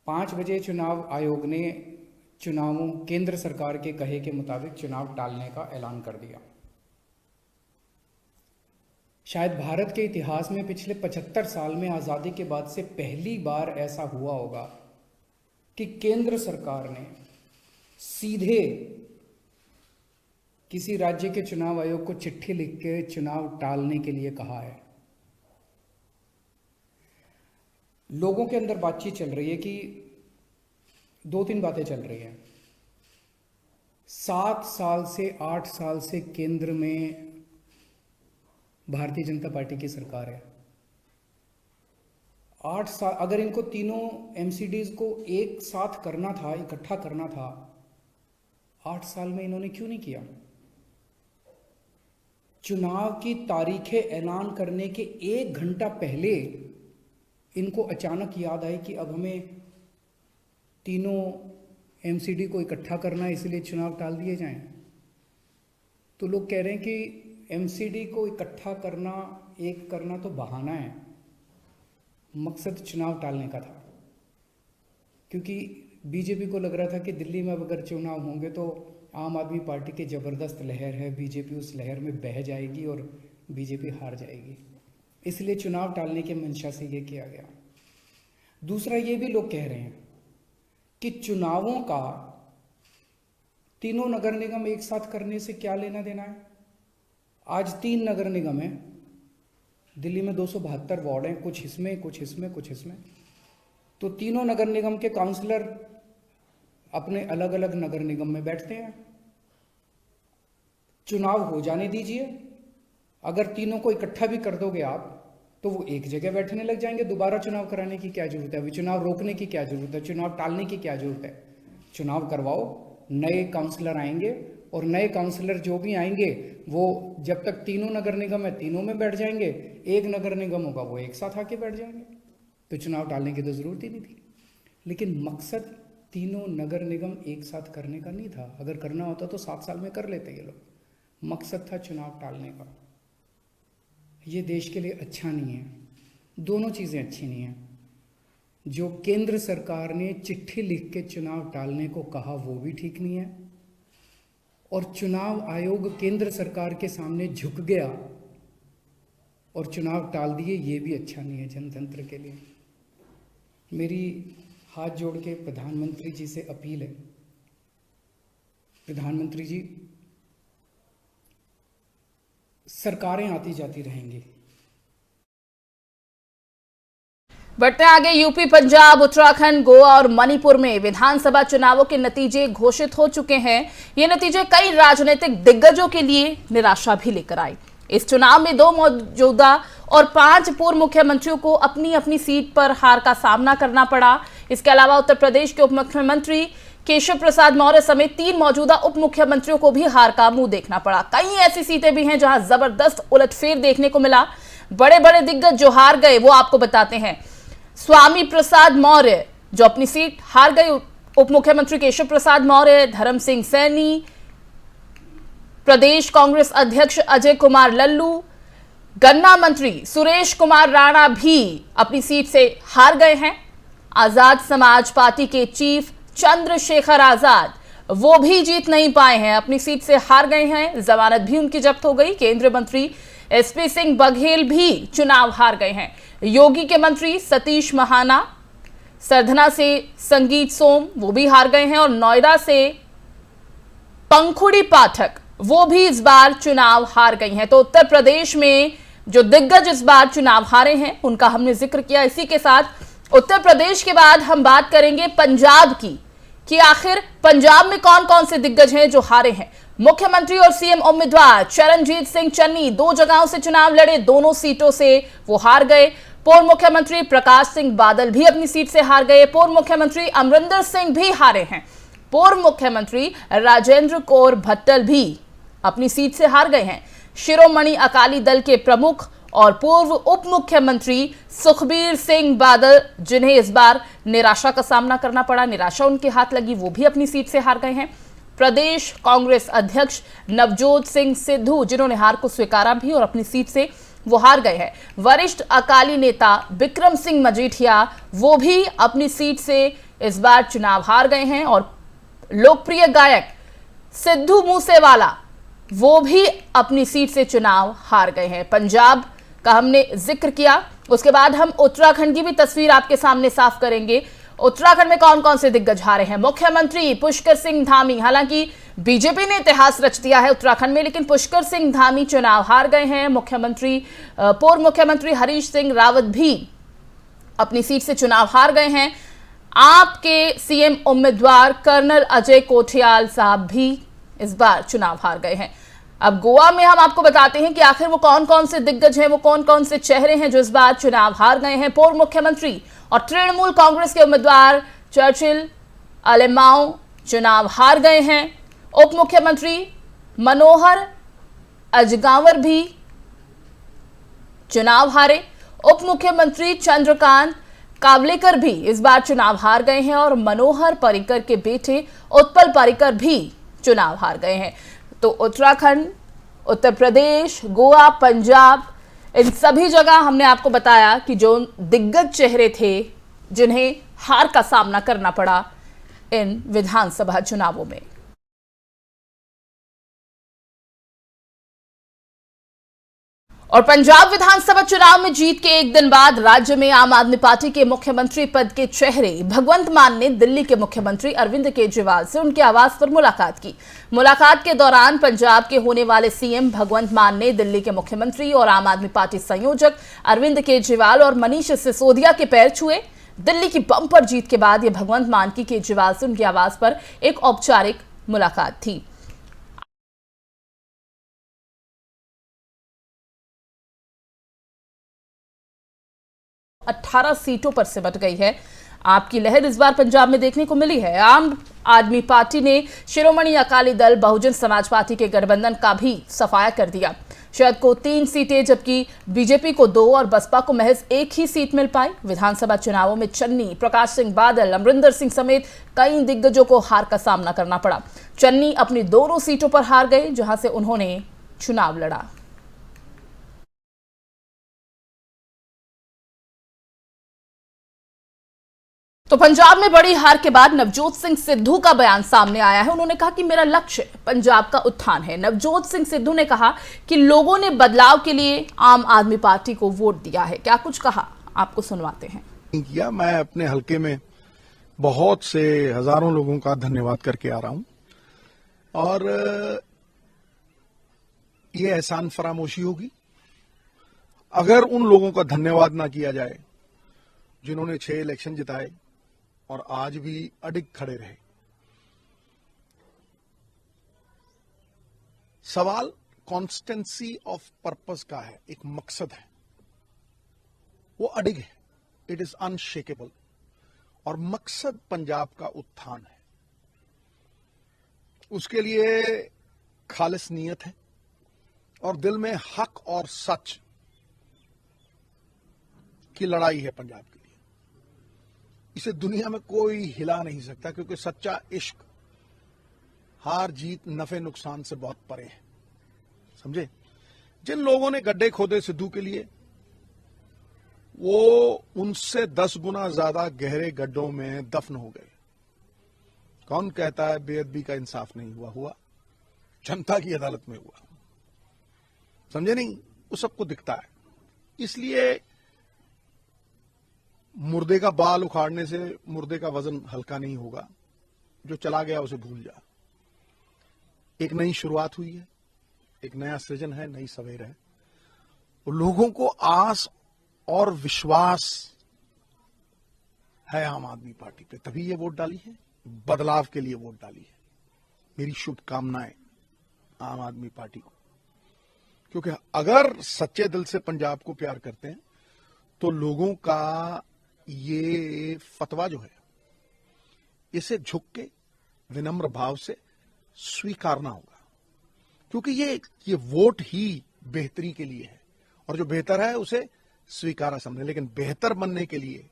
[SPEAKER 7] 5 बजे चुनाव आयोग ने चुनावों केंद्र सरकार के कहे के मुताबिक चुनाव टालने का ऐलान कर दिया। शायद भारत के इतिहास में पिछले 75 साल में आज़ादी के बाद से पहली बार ऐसा हुआ होगा कि केंद्र सरकार ने सीधे किसी राज्य के चुनाव आयोग को चिट्ठी लिख के चुनाव टालने के लिए कहा है। लोगों के अंदर बातचीत चल रही है कि 2-3 बातें चल रही हैं। 7 साल से 8 साल से केंद्र में भारतीय जनता पार्टी की सरकार है। 8 साल, अगर इनको तीनों एमसीडीज को एक साथ करना था, इकट्ठा करना था, 8 साल में इन्होंने क्यों नहीं किया? चुनाव की तारीखें ऐलान करने के 1 घंटा पहले इनको अचानक याद आई कि अब हमें तीनों एमसीडी को इकट्ठा करना है, इसलिए चुनाव टाल दिए जाएं। तो लोग कह रहे हैं कि एमसीडी को इकट्ठा करना, एक करना तो बहाना है, मकसद चुनाव टालने का था। क्योंकि बीजेपी को लग रहा था कि दिल्ली में अगर चुनाव होंगे तो आम आदमी पार्टी की ज़बरदस्त लहर है, बीजेपी उस लहर में बह जाएगी और बीजेपी हार जाएगी, इसलिए चुनाव टालने के मंशा से ये किया गया। दूसरा, ये भी लोग कह रहे हैं कि चुनावों का तीनों नगर निगम एक साथ करने से क्या लेना देना है। आज 3 नगर निगम हैं दिल्ली में, 272 वार्ड हैं, कुछ इसमें कुछ इसमें कुछ इसमें। तो तीनों नगर निगम के काउंसलर अपने अलग अलग नगर निगम में बैठते हैं। चुनाव हो जाने दीजिए, अगर तीनों को इकट्ठा भी कर दोगे आप तो वो एक जगह बैठने लग जाएंगे। दोबारा चुनाव कराने की क्या जरूरत है? अभी चुनाव रोकने की क्या जरूरत है? चुनाव टालने की क्या जरूरत है? चुनाव करवाओ, नए काउंसलर आएंगे और नए काउंसलर जो भी आएंगे वो जब तक तीनों नगर निगम है तीनों में बैठ जाएंगे, एक नगर निगम होगा वो एक साथ आके बैठ जाएंगे। तो चुनाव टालने की तो जरूरत ही नहीं थी। लेकिन मकसद तीनों नगर निगम एक साथ करने का नहीं था। अगर करना होता तो 7 साल में कर लेते ये लोग। मकसद था चुनाव टालने का। ये देश के लिए अच्छा नहीं है, दोनों चीज़ें अच्छी नहीं हैं। जो केंद्र सरकार ने चिट्ठी लिख के चुनाव टालने को कहा वो भी ठीक नहीं है, और चुनाव आयोग केंद्र सरकार के सामने झुक गया और चुनाव टाल दिए, ये भी अच्छा नहीं है जनतंत्र के लिए। मेरी हाथ जोड़ के प्रधानमंत्री जी से अपील है, प्रधानमंत्री जी, सरकारें आती जाती रहेंगी।
[SPEAKER 1] बढ़ते आगे, यूपी, पंजाब, उत्तराखंड, गोवा और मणिपुर में विधानसभा चुनावों के नतीजे घोषित हो चुके हैं। ये नतीजे कई राजनीतिक दिग्गजों के लिए निराशा भी लेकर आए। इस चुनाव में 2 मौजूदा और 5 पूर्व मुख्यमंत्रियों को अपनी अपनी सीट पर हार का सामना करना पड़ा। इसके अलावा उत्तर प्रदेश के उप मुख्यमंत्री केशव प्रसाद मौर्य समेत 3 मौजूदा उप मुख्यमंत्रियों को भी हार का मुंह देखना पड़ा। कई ऐसी सीटें भी हैं जहां जबरदस्त उलटफेर देखने को मिला। बड़े बड़े दिग्गज जो हार गए वो आपको बताते हैं। स्वामी प्रसाद मौर्य जो अपनी सीट हार गए, उप मुख्यमंत्री केशव प्रसाद मौर्य, धर्म सिंह सैनी, प्रदेश कांग्रेस अध्यक्ष अजय कुमार लल्लू, गन्ना मंत्री सुरेश कुमार राणा भी अपनी सीट से हार गए हैं। आजाद समाज पार्टी के चीफ चंद्रशेखर आजाद वो भी जीत नहीं पाए हैं, अपनी सीट से हार गए हैं। जमानत भी उनकी जब्त हो गई। केंद्रीय मंत्री एसपी सिंह बघेल भी चुनाव हार गए हैं। योगी के मंत्री सतीश महाना, सरधना से संगीत सोम वो भी हार गए हैं, और नोएडा से पंखुड़ी पाठक वो भी इस बार चुनाव हार गई हैं। तो उत्तर प्रदेश में जो दिग्गज इस बार चुनाव हारे हैं उनका हमने जिक्र किया। इसी के साथ उत्तर प्रदेश के बाद हम बात करेंगे पंजाब की कि आखिर पंजाब में कौन कौन से दिग्गज हैं जो हारे हैं। मुख्यमंत्री और सीएम उम्मीदवार चरणजीत सिंह चन्नी 2 जगहों से चुनाव लड़े, दोनों सीटों से वो हार गए। पूर्व मुख्यमंत्री प्रकाश सिंह बादल भी अपनी सीट से हार गए। पूर्व मुख्यमंत्री अमरिंदर सिंह भी हारे हैं। पूर्व मुख्यमंत्री राजेंद्र कौर भट्टल भी अपनी सीट से हार गए हैं। शिरोमणि अकाली दल के प्रमुख और पूर्व उप मुख्यमंत्री सुखबीर सिंह बादल, जिन्हें इस बार निराशा का सामना करना पड़ा, निराशा उनके हाथ लगी, वो भी अपनी सीट से हार गए हैं। प्रदेश कांग्रेस अध्यक्ष नवजोत सिंह सिद्धू, जिन्होंने हार को स्वीकारा भी और अपनी सीट से वो हार गए हैं। वरिष्ठ अकाली नेता बिक्रम सिंह मजीठिया, वो भी अपनी सीट से इस बार चुनाव हार गए हैं। और लोकप्रिय गायक सिद्धू मूसेवाला, वो भी अपनी सीट से चुनाव हार गए हैं। पंजाब का हमने जिक्र किया, उसके बाद हम उत्तराखंड की भी तस्वीर आपके सामने साफ करेंगे। उत्तराखंड में कौन कौन से दिग्गज हारे हैं। मुख्यमंत्री पुष्कर सिंह धामी, हालांकि बीजेपी ने इतिहास रच दिया है उत्तराखंड में, लेकिन पुष्कर सिंह धामी चुनाव हार गए हैं। पूर्व मुख्यमंत्री हरीश सिंह रावत भी अपनी सीट से चुनाव हार गए हैं। आपके सीएम उम्मीदवार कर्नल अजय कोठियाल साहब भी इस बार चुनाव हार गए हैं। अब गोवा में हम आपको बताते हैं कि आखिर वो कौन कौन से दिग्गज हैं, वो कौन कौन से चेहरे हैं जो इस बार चुनाव हार गए हैं। पूर्व मुख्यमंत्री और तृणमूल कांग्रेस के उम्मीदवार चर्चिल अलेमाओ चुनाव हार गए हैं। उप मुख्यमंत्री मनोहर अजगांवर भी चुनाव हारे। उप मुख्यमंत्री चंद्रकांत कावलेकर भी इस बार चुनाव हार गए हैं और मनोहर पर्रिकर के बेटे उत्पल पर्रिकर भी चुनाव हार गए हैं। तो उत्तराखंड, उत्तर प्रदेश, गोवा, पंजाब, इन सभी जगह हमने आपको बताया कि जो दिग्गज चेहरे थे जिन्हें हार का सामना करना पड़ा इन विधानसभा चुनावों में। और पंजाब विधानसभा चुनाव में जीत के एक दिन बाद राज्य में आम आदमी पार्टी के मुख्यमंत्री पद के चेहरे भगवंत मान ने दिल्ली के मुख्यमंत्री अरविंद केजरीवाल से उनके आवास पर मुलाकात की। मुलाकात के दौरान पंजाब के होने वाले सीएम भगवंत मान ने दिल्ली के मुख्यमंत्री और आम आदमी पार्टी संयोजक अरविंद केजरीवाल और मनीष सिसोदिया के पैर छुए। दिल्ली की बम्पर जीत के बाद यह भगवंत मान की केजरीवाल से उनके आवास पर एक औपचारिक मुलाकात थी। अठारह सीटों पर सिमट गई है। आपकी लहर इस बार पंजाब में देखने को मिली है। आम आदमी पार्टी ने शिरोमणि अकाली दल, बहुजन समाज पार्टी के गठबंधन का भी सफाया कर दिया। शरद को 3 सीटें जबकि बीजेपी को 2 और बसपा को महज 1 ही सीट मिल पाई। विधानसभा चुनावों में चन्नी, प्रकाश सिंह बादल, अमरिंदर सिंह समेत कई दिग्गजों को हार का सामना करना पड़ा। चन्नी अपनी दोनों सीटों पर हार गए जहां से उन्होंने चुनाव लड़ा। तो पंजाब में बड़ी हार के बाद नवजोत सिंह सिद्धू का बयान सामने आया है। उन्होंने कहा कि मेरा लक्ष्य पंजाब का उत्थान है। नवजोत सिंह सिद्धू ने कहा कि लोगों ने बदलाव के लिए आम आदमी पार्टी को वोट दिया है। क्या कुछ कहा, आपको सुनवाते हैं।
[SPEAKER 8] किया, मैं अपने हलके में बहुत से हजारों लोगों का धन्यवाद करके आ रहा हूं और ये एहसान फरामोशी होगी अगर उन लोगों का धन्यवाद ना किया जाए जिन्होंने 6 इलेक्शन जिताए और आज भी अडिग खड़े रहे। सवाल कॉन्स्टेंसी ऑफ पर्पस का है, एक मकसद है, वो अडिग है, इट इज अनशेकेबल। और मकसद पंजाब का उत्थान है, उसके लिए खालिस नीयत है और दिल में हक और सच की लड़ाई है पंजाब के लिए। इसे दुनिया में कोई हिला नहीं सकता क्योंकि सच्चा इश्क हार जीत, नफे नुकसान से बहुत परे है। समझे? जिन लोगों ने गड्ढे खोदे सिद्धू के लिए, वो उनसे 10 गुना ज्यादा गहरे गड्ढों में दफन हो गए। कौन कहता है बेअदबी का इंसाफ नहीं हुआ? हुआ, जनता की अदालत में हुआ। समझे नहीं? वो सबको दिखता है। इसलिए मुर्दे का बाल उखाड़ने से मुर्दे का वजन हल्का नहीं होगा। जो चला गया उसे भूल जा। एक नई शुरुआत हुई है, एक नया सृजन है, नई सवेर है। लोगों को आस और विश्वास है आम आदमी पार्टी पे, तभी ये वोट डाली है, बदलाव के लिए वोट डाली है। मेरी शुभकामनाएं आम आदमी पार्टी को, क्योंकि अगर सच्चे दिल से पंजाब को प्यार करते हैं तो लोगों का ये फतवा जो है इसे झुक के विनम्र भाव से स्वीकारना होगा, क्योंकि ये वोट ही बेहतरी के लिए है और जो बेहतर है उसे स्वीकारा समझे। लेकिन बेहतर बनने के लिए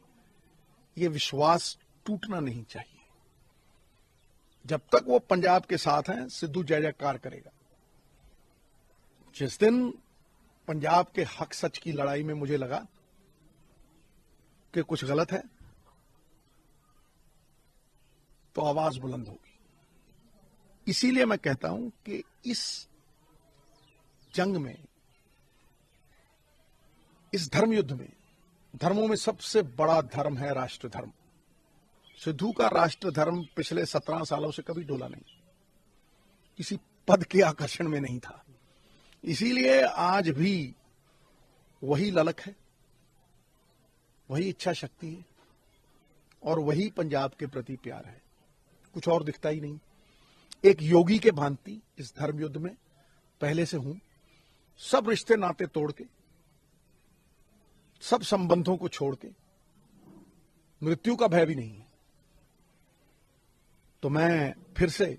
[SPEAKER 8] ये विश्वास टूटना नहीं चाहिए। जब तक वो पंजाब के साथ हैं, सिद्धू जय जयकार करेगा। जिस दिन पंजाब के हक सच की लड़ाई में मुझे लगा कि कुछ गलत है तो आवाज बुलंद होगी। इसीलिए मैं कहता हूं कि इस जंग में, इस धर्म युद्ध में, धर्मों में सबसे बड़ा धर्म है राष्ट्र धर्म। सिद्धू का राष्ट्र धर्म पिछले 17 सालों से कभी डोला नहीं, किसी पद के आकर्षण में नहीं था। इसीलिए आज भी वही ललक है, वही इच्छा शक्ति है और वही पंजाब के प्रति प्यार है। कुछ और दिखता ही नहीं। एक योगी के भांति इस धर्म युद्ध में पहले से हूं। सब रिश्ते नाते तोड़ के, सब संबंधों को छोड़ के, मृत्यु का भय भी नहीं है। तो मैं फिर से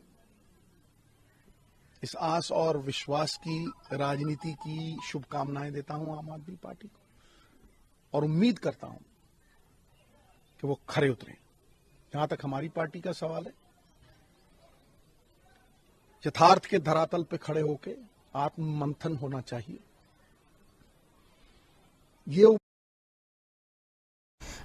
[SPEAKER 8] इस आस और विश्वास की राजनीति की शुभकामनाएं देता हूं आम आदमी पार्टी को और उम्मीद करता हूं कि वो खरे उतरे। जहां तक हमारी पार्टी का सवाल है, यथार्थ के धरातल पे खड़े होकर आत्ममंथन होना चाहिए। ये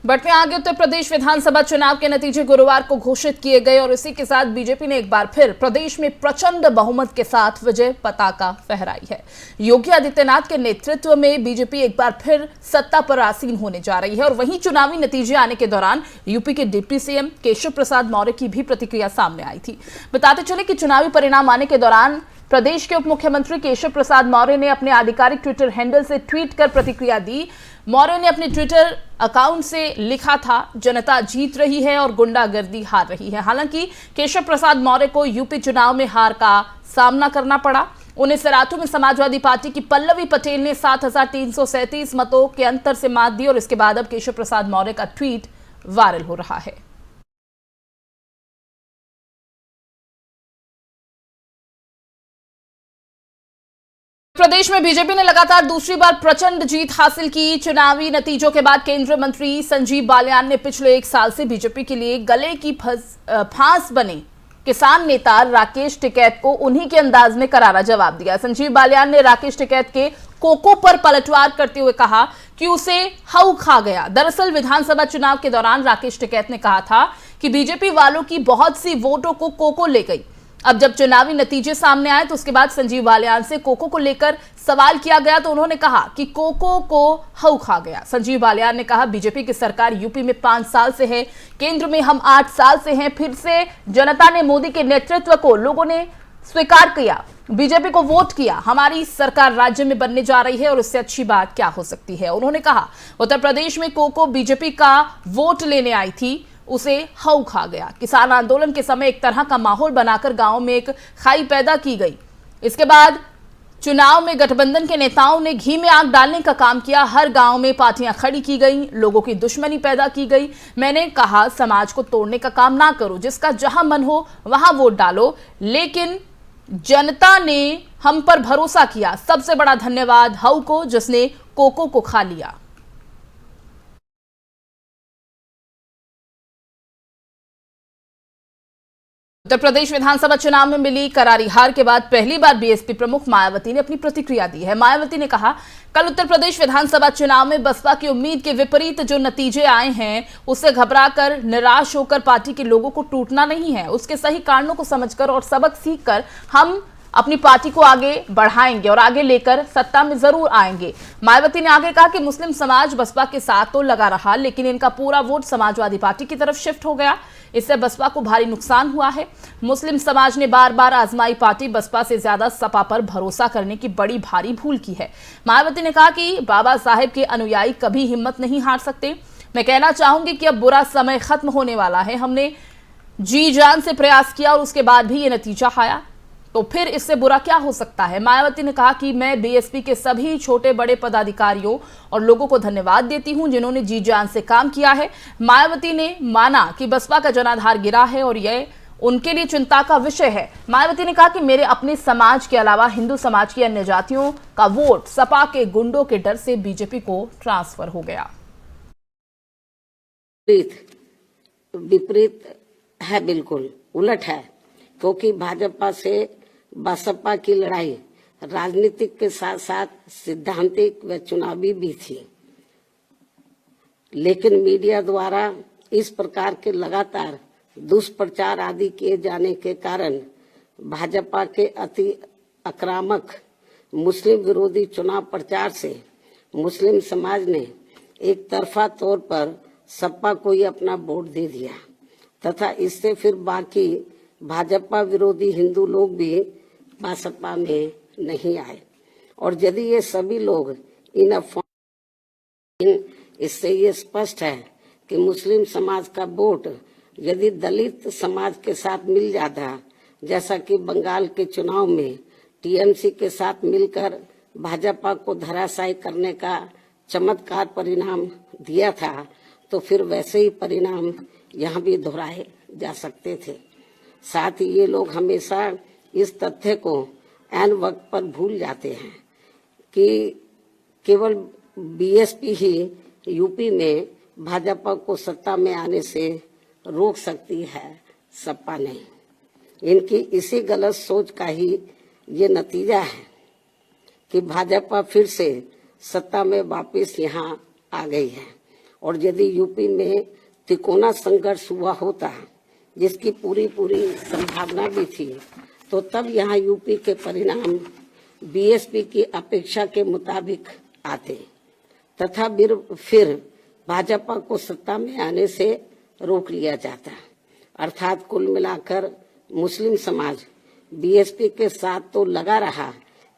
[SPEAKER 1] बढ़ते आगे, उत्तर प्रदेश विधानसभा चुनाव के नतीजे गुरुवार को घोषित किए गए और इसी के साथ बीजेपी ने एक बार फिर प्रदेश में प्रचंड बहुमत के साथ विजय पताका फहराई है। योगी आदित्यनाथ के नेतृत्व में बीजेपी एक बार फिर सत्ता पर आसीन होने जा रही है। और वहीं चुनावी नतीजे आने के दौरान यूपी के डिप्टी सीएम केशव प्रसाद मौर्य की भी प्रतिक्रिया सामने आई थी। बताते चले कि चुनावी परिणाम आने के दौरान प्रदेश के उप मुख्यमंत्री केशव प्रसाद मौर्य ने अपने आधिकारिक ट्विटर हैंडल से ट्वीट कर प्रतिक्रिया दी। मौर्य ने अपने ट्विटर अकाउंट से लिखा था, जनता जीत रही है और गुंडागर्दी हार रही है। हालांकि केशव प्रसाद मौर्य को यूपी चुनाव में हार का सामना करना पड़ा। उन्हें सराथू में समाजवादी पार्टी की पल्लवी पटेल ने 7,337 मतों के अंतर से मात दी और इसके बाद अब केशव प्रसाद मौर्य का ट्वीट वायरल हो रहा है। प्रदेश में बीजेपी ने लगातार दूसरी बार प्रचंड जीत हासिल की। चुनावी नतीजों के बाद केंद्रीय मंत्री संजीव बालियान ने पिछले 1 साल से बीजेपी के लिए गले की फांस बने किसान नेता राकेश टिकैत को उन्हीं के अंदाज में करारा जवाब दिया। संजीव बालियान ने राकेश टिकैत के कोको पर पलटवार करते हुए कहा कि उसे हऊ खा गया। दरअसल विधानसभा चुनाव के दौरान राकेश टिकैत ने कहा था कि बीजेपी वालों की बहुत सी वोटों को कोको ले गई। अब जब चुनावी नतीजे सामने आए तो उसके बाद संजीव बालियान से कोको को लेकर सवाल किया गया तो उन्होंने कहा कि कोको को हऊ खा गया। संजीव बालियान ने कहा, बीजेपी की सरकार यूपी में 5 साल से है, केंद्र में हम 8 साल से हैं। फिर से जनता ने मोदी के नेतृत्व को लोगों ने स्वीकार किया, बीजेपी को वोट किया। हमारी सरकार राज्य में बनने जा रही है और इससे अच्छी बात क्या हो सकती है। उन्होंने कहा, उत्तर प्रदेश में कोको बीजेपी का वोट लेने आई थी, उसे हऊ खा गया। किसान आंदोलन के समय एक तरह का माहौल बनाकर गांव में एक खाई पैदा की गई। इसके बाद चुनाव में गठबंधन के नेताओं ने घी में आग डालने का काम किया। हर गांव में पार्टियां खड़ी की गई, लोगों की दुश्मनी पैदा की गई। मैंने कहा, समाज को तोड़ने का काम ना करो, जिसका जहां मन हो वहां वोट डालो। लेकिन जनता ने हम पर भरोसा किया। सबसे बड़ा धन्यवाद हऊ को, जिसने कोको को खा लिया। उत्तर प्रदेश विधानसभा चुनाव में मिली करारी हार के बाद पहली बार बीएसपी प्रमुख मायावती ने अपनी प्रतिक्रिया दी है। मायावती ने कहा, कल उत्तर प्रदेश विधानसभा चुनाव में बसपा की उम्मीद के विपरीत जो नतीजे आए हैं, उससे घबराकर निराश होकर पार्टी के लोगों को टूटना नहीं है। उसके सही कारणों को समझकर और सबक सीखकर हम अपनी पार्टी को आगे बढ़ाएंगे और आगे लेकर सत्ता में जरूर आएंगे। मायावती ने आगे कहा कि मुस्लिम समाज बसपा के साथ तो लगा रहा, लेकिन इनका पूरा वोट समाजवादी पार्टी की तरफ शिफ्ट हो गया। इससे बसपा को भारी नुकसान हुआ है। मुस्लिम समाज ने बार बार आजमाई पार्टी बसपा से ज्यादा सपा पर भरोसा करने की बड़ी भारी भूल की है। मायावती ने कहा कि बाबा साहेब के अनुयायी कभी हिम्मत नहीं हार सकते। मैं कहना चाहूंगी कि अब बुरा समय खत्म होने वाला है। हमने जी जान से प्रयास किया और उसके बाद भी ये नतीजा आया, तो फिर इससे बुरा क्या हो सकता है। मायावती ने कहा कि मैं बीएसपी के सभी छोटे बड़े पदाधिकारियों और लोगों को धन्यवाद देती हूं जिन्होंने जी जान से काम किया है। मायावती ने माना कि बसपा का जनाधार गिरा है और यह उनके लिए चिंता का विषय है। मायावती ने कहा कि मेरे अपने समाज के अलावा हिंदू समाज की अन्य जातियों का वोट सपा के गुंडों के डर से बीजेपी को ट्रांसफर हो गया।
[SPEAKER 9] विपरीत है, बिल्कुल उलट है, क्योंकि भाजपा से बसपा की लड़ाई राजनीतिक के साथ साथ सिद्धांतिक व चुनावी भी थी, लेकिन मीडिया द्वारा इस प्रकार के लगातार दुष्प्रचार आदि किए जाने के कारण भाजपा के अति आक्रामक मुस्लिम विरोधी चुनाव प्रचार से मुस्लिम समाज ने एक तरफा तौर पर सपा को ही अपना वोट दे दिया तथा इससे फिर बाकी भाजपा विरोधी हिंदू लोग भी बसपा में नहीं आए। और यदि ये सभी लोग इन अफवाह, इससे ये स्पष्ट है कि मुस्लिम समाज का वोट यदि दलित समाज के साथ मिल जाता, जैसा कि बंगाल के चुनाव में टीएमसी के साथ मिलकर भाजपा को धराशायी करने का चमत्कार परिणाम दिया था, तो फिर वैसे ही परिणाम यहाँ भी दोहराए जा सकते थे। साथ ही ये लोग हमेशा इस तथ्य को ऐन वक्त पर भूल जाते हैं कि केवल बीएसपी ही यूपी में भाजपा को सत्ता में आने से रोक सकती है, सपा नहीं। इनकी इसी गलत सोच का ही ये नतीजा है कि भाजपा फिर से सत्ता में वापस यहाँ आ गई है। और यदि यूपी में तिकोना संघर्ष हुआ होता, जिसकी पूरी संभावना भी थी, तो तब यहाँ यूपी के परिणाम बीएसपी की अपेक्षा के मुताबिक आते तथा फिर भाजपा को सत्ता में आने से रोक लिया जाता। अर्थात कुल मिलाकर मुस्लिम समाज बीएसपी के साथ तो लगा रहा,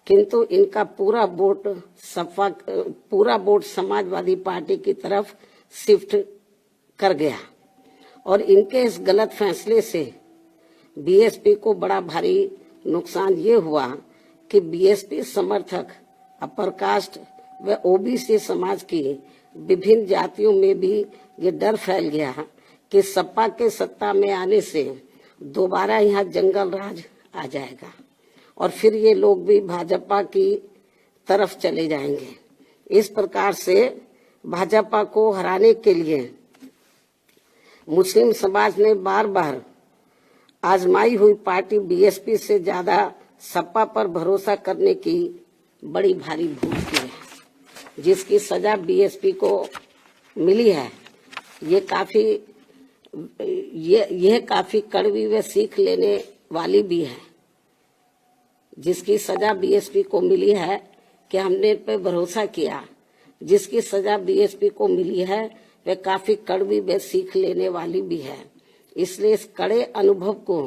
[SPEAKER 9] किंतु इनका पूरा वोट समाजवादी पार्टी की तरफ शिफ्ट कर गया। और इनके इस गलत फैसले से बीएसपी को बड़ा भारी नुकसान ये हुआ कि बीएसपी समर्थक अपर कास्ट व ओबीसी समाज की विभिन्न जातियों में भी ये डर फैल गया कि सपा के सत्ता में आने से दोबारा यहाँ जंगल राज आ जाएगा और फिर ये लोग भी भाजपा की तरफ चले जाएंगे। इस प्रकार से भाजपा को हराने के लिए मुस्लिम समाज ने बार बार आजमाई हुई पार्टी बीएसपी से ज्यादा सपा पर भरोसा करने की बड़ी भारी भूल की है, जिसकी सजा बीएसपी को मिली है। यह काफी कड़वी व सीख लेने वाली भी है, जिसकी सजा बीएसपी को मिली है कि हमने पे भरोसा किया। जिसकी सजा बीएसपी को मिली है वह काफी कड़वी व सीख लेने वाली भी है। इसलिए इस कड़े अनुभव को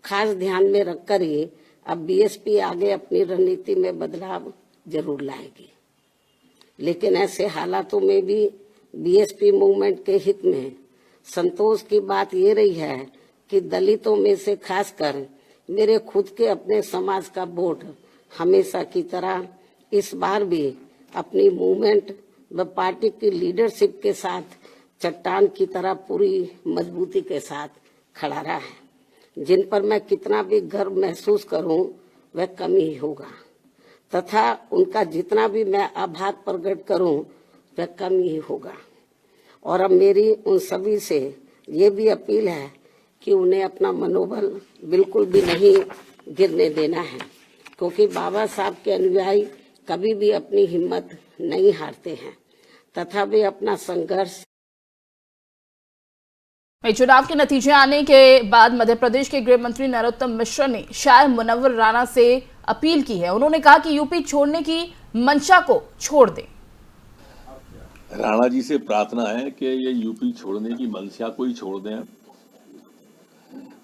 [SPEAKER 9] खास ध्यान में रखकर ही अब बीएसपी आगे अपनी रणनीति में बदलाव जरूर लाएगी। लेकिन ऐसे हालातों में भी बीएसपी मूवमेंट के हित में संतोष की बात ये रही है कि दलितों में से खासकर मेरे खुद के अपने समाज का वोट हमेशा की तरह इस बार भी अपनी मूवमेंट व पार्टी की लीडरशिप के साथ चट्टान की तरह पूरी मजबूती के साथ खड़ा रहा है। जिन पर मैं कितना भी गर्व महसूस करूं वह कम ही होगा तथा उनका जितना भी मैं आभार प्रकट करूं वह कम ही होगा। और अब मेरी उन सभी से ये भी अपील है कि उन्हें अपना मनोबल बिल्कुल भी नहीं गिरने देना है, क्योंकि बाबा साहब के अनुयायी कभी भी अपनी हिम्मत नहीं हारते हैं तथा वे अपना संघर्ष।
[SPEAKER 1] चुनाव के नतीजे आने के बाद मध्य प्रदेश के गृह मंत्री नरोत्तम मिश्र ने शायर मुनव्वर राणा से अपील की है। उन्होंने कहा कि यूपी छोड़ने की मंशा को छोड़ दें।
[SPEAKER 10] राणा जी से प्रार्थना है कि ये यूपी छोड़ने की मंशा को ही छोड़ दें।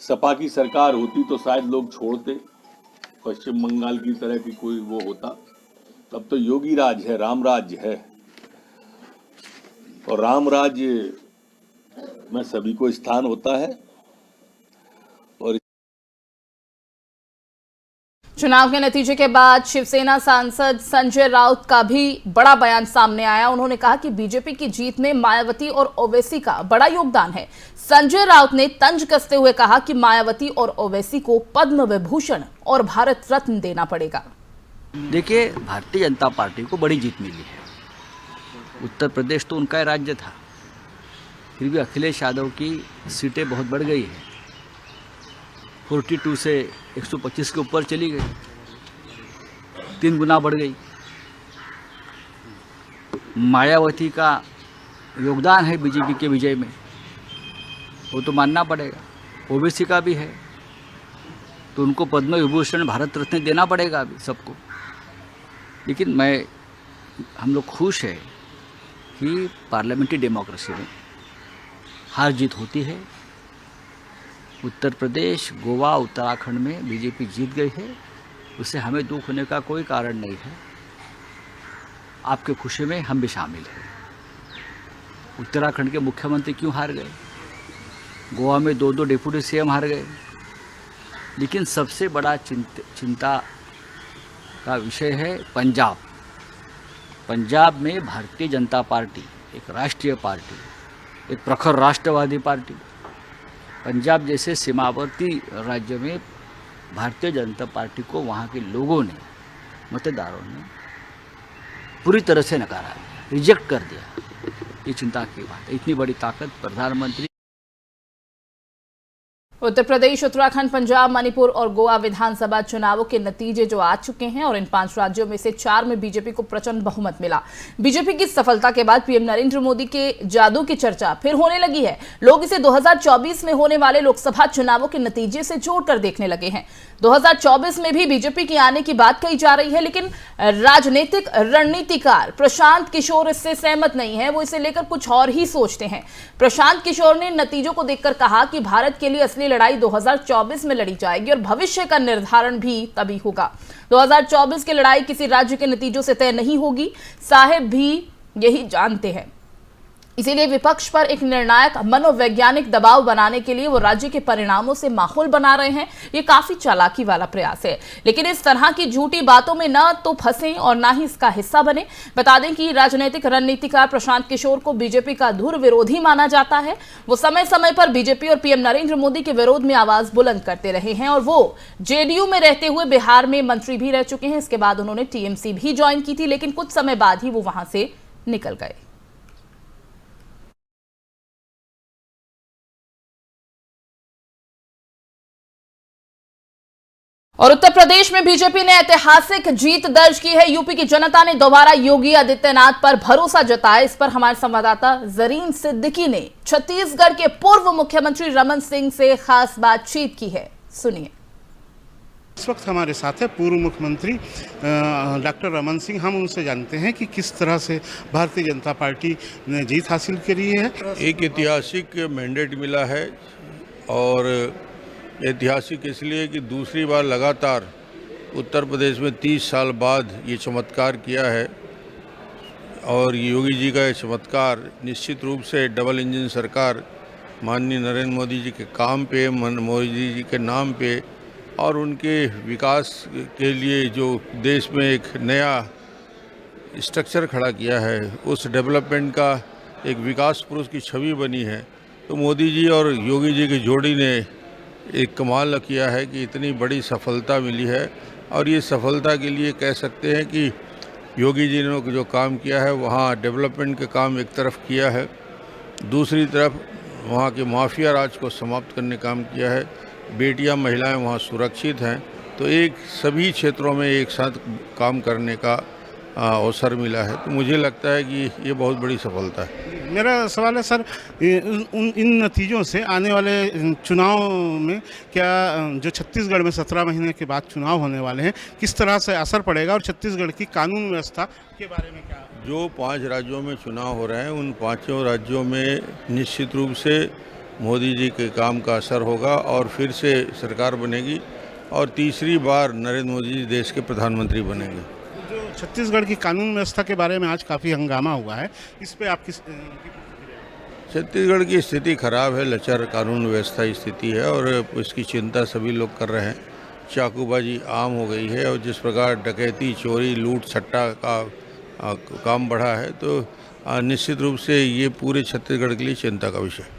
[SPEAKER 10] सपा की सरकार होती तो शायद लोग छोड़ते, पश्चिम बंगाल की तरह की कोई वो होता। तब तो योगी राज है, राम राज्य है। और राम राज्य में सभी को स्थान होता है। और
[SPEAKER 1] चुनाव के नतीजे के बाद शिवसेना सांसद संजय राउत का भी बड़ा बयान सामने आया। उन्होंने कहा कि बीजेपी की जीत में मायावती और ओवैसी का बड़ा योगदान है। संजय राउत ने तंज कसते हुए कहा कि मायावती और ओवैसी को पद्म विभूषण और भारत रत्न देना पड़ेगा।
[SPEAKER 11] देखिए, भारतीय जनता पार्टी को बड़ी जीत मिली है। उत्तर प्रदेश तो उनका राज्य था, फिर भी अखिलेश यादव की सीटें बहुत बढ़ गई है। 42 से 125 के ऊपर चली गई, 3 गुना बढ़ गई। मायावती का योगदान है बीजेपी के विजय में, वो तो मानना पड़ेगा। ओवैसी का भी है, तो उनको पद्म विभूषण भारत रत्न देना पड़ेगा अभी सबको। लेकिन हम लोग खुश हैं कि पार्लियामेंट्री डेमोक्रेसी में हार जीत होती है। उत्तर प्रदेश, गोवा, उत्तराखंड में बीजेपी जीत गई है, उससे हमें दुख होने का कोई कारण नहीं है। आपके खुशी में हम भी शामिल हैं। उत्तराखंड के मुख्यमंत्री क्यों हार गए? गोवा में 2 डिप्टी सीएम हार गए। लेकिन सबसे बड़ा चिंता का विषय है पंजाब। पंजाब में भारतीय जनता पार्टी, एक राष्ट्रीय पार्टी, एक प्रखर राष्ट्रवादी पार्टी, पंजाब जैसे सीमावर्ती राज्य में भारतीय जनता पार्टी को वहाँ के लोगों ने, मतदारों ने पूरी तरह से नकारा, रिजेक्ट कर दिया। ये चिंता की बात है। इतनी बड़ी ताकत प्रधानमंत्री।
[SPEAKER 1] उत्तर प्रदेश, उत्तराखंड, पंजाब, मणिपुर और गोवा विधानसभा चुनावों के नतीजे जो आ चुके हैं और इन 5 राज्यों में से 4 में बीजेपी को प्रचंड बहुमत मिला। बीजेपी की सफलता के बाद पीएम नरेंद्र मोदी के जादू की चर्चा फिर होने लगी है। लोग इसे 2024 में होने वाले लोकसभा चुनावों के नतीजे से जोड़कर देखने लगे हैं। 2024 में भी बीजेपी की आने की बात कही जा रही है, लेकिन राजनीतिक रणनीतिकार प्रशांत किशोर इससे सहमत नहीं है। वो इसे लेकर कुछ और ही सोचते हैं। प्रशांत किशोर ने नतीजों को देखकर कहा कि भारत के लिए असली लड़ाई 2024 में लड़ी जाएगी और भविष्य का निर्धारण भी तभी होगा। 2024 की लड़ाई किसी राज्य के नतीजों से तय नहीं होगी, साहेब भी यही जानते हैं। इसीलिए विपक्ष पर एक निर्णायक मनोवैज्ञानिक दबाव बनाने के लिए वो राज्य के परिणामों से माहौल बना रहे हैं। ये काफी चालाकी वाला प्रयास है, लेकिन इस तरह की झूठी बातों में न तो फंसे और ना ही इसका हिस्सा बने। बता दें कि राजनीतिक रणनीतिकार प्रशांत किशोर को बीजेपी का धुर विरोधी माना जाता है। वो समय समय पर बीजेपी और पीएम नरेंद्र मोदी के विरोध में आवाज बुलंद करते रहे हैं और वो जेडीयू में रहते हुए बिहार में मंत्री भी रह चुके हैं। इसके बाद उन्होंने टीएमसी भी ज्वाइन की थी, लेकिन कुछ समय बाद ही वो वहां से निकल गए। और उत्तर प्रदेश में बीजेपी ने ऐतिहासिक जीत दर्ज की है। यूपी की जनता ने दोबारा योगी आदित्यनाथ पर भरोसा जताया। इस पर हमारे संवाददाता जरीन सिद्दीकी ने छत्तीसगढ़ के पूर्व मुख्यमंत्री रमन सिंह से खास बातचीत की है। सुनिए।
[SPEAKER 12] इस वक्त हमारे साथ है पूर्व मुख्यमंत्री डॉक्टर रमन सिंह। हम उनसे जानते हैं कि किस तरह से भारतीय जनता पार्टी ने जीत हासिल करी है।
[SPEAKER 13] एक ऐतिहासिक मैंडेट मिला है और ऐतिहासिक इसलिए कि दूसरी बार लगातार उत्तर प्रदेश में 30 साल बाद ये चमत्कार किया है और योगी जी का ये चमत्कार निश्चित रूप से डबल इंजन सरकार माननीय नरेंद्र मोदी जी के काम पे, मोदी जी के नाम पे और उनके विकास के लिए जो देश में एक नया स्ट्रक्चर खड़ा किया है, उस डेवलपमेंट का एक विकास पुरुष की छवि बनी है। तो मोदी जी और योगी जी की जोड़ी ने एक कमाल किया है कि इतनी बड़ी सफलता मिली है। और ये सफलता के लिए कह सकते हैं कि योगी जी ने जो काम किया है, वहाँ डेवलपमेंट का काम एक तरफ किया है, दूसरी तरफ वहाँ के माफिया राज को समाप्त करने काम किया है। बेटियां, महिलाएं वहाँ सुरक्षित हैं। तो एक सभी क्षेत्रों में एक साथ काम करने का अवसर मिला है। तो मुझे लगता है कि ये बहुत बड़ी सफलता है।
[SPEAKER 12] मेरा सवाल है सर, इन नतीजों से आने वाले चुनाव में क्या जो छत्तीसगढ़ में 17 महीने के बाद चुनाव होने वाले हैं, किस तरह से असर पड़ेगा और छत्तीसगढ़ की कानून व्यवस्था के बारे में क्या?
[SPEAKER 13] जो 5 राज्यों में चुनाव हो रहे हैं, उन 5 राज्यों में निश्चित रूप से मोदी जी के काम का असर होगा और फिर से सरकार बनेगी और तीसरी बार नरेंद्र मोदी जी देश के प्रधानमंत्री बनेंगे।
[SPEAKER 12] जो छत्तीसगढ़ की कानून व्यवस्था के बारे में आज काफ़ी हंगामा हुआ है, इस पे आपकी
[SPEAKER 13] छत्तीसगढ़ की स्थिति खराब है, लचर कानून व्यवस्था स्थिति है और इसकी चिंता सभी लोग कर रहे हैं। चाकूबाजी आम हो गई है और जिस प्रकार डकैती, चोरी, लूट, सट्टा का काम बढ़ा है, तो निश्चित रूप से ये पूरे छत्तीसगढ़ के लिए चिंता का विषय है।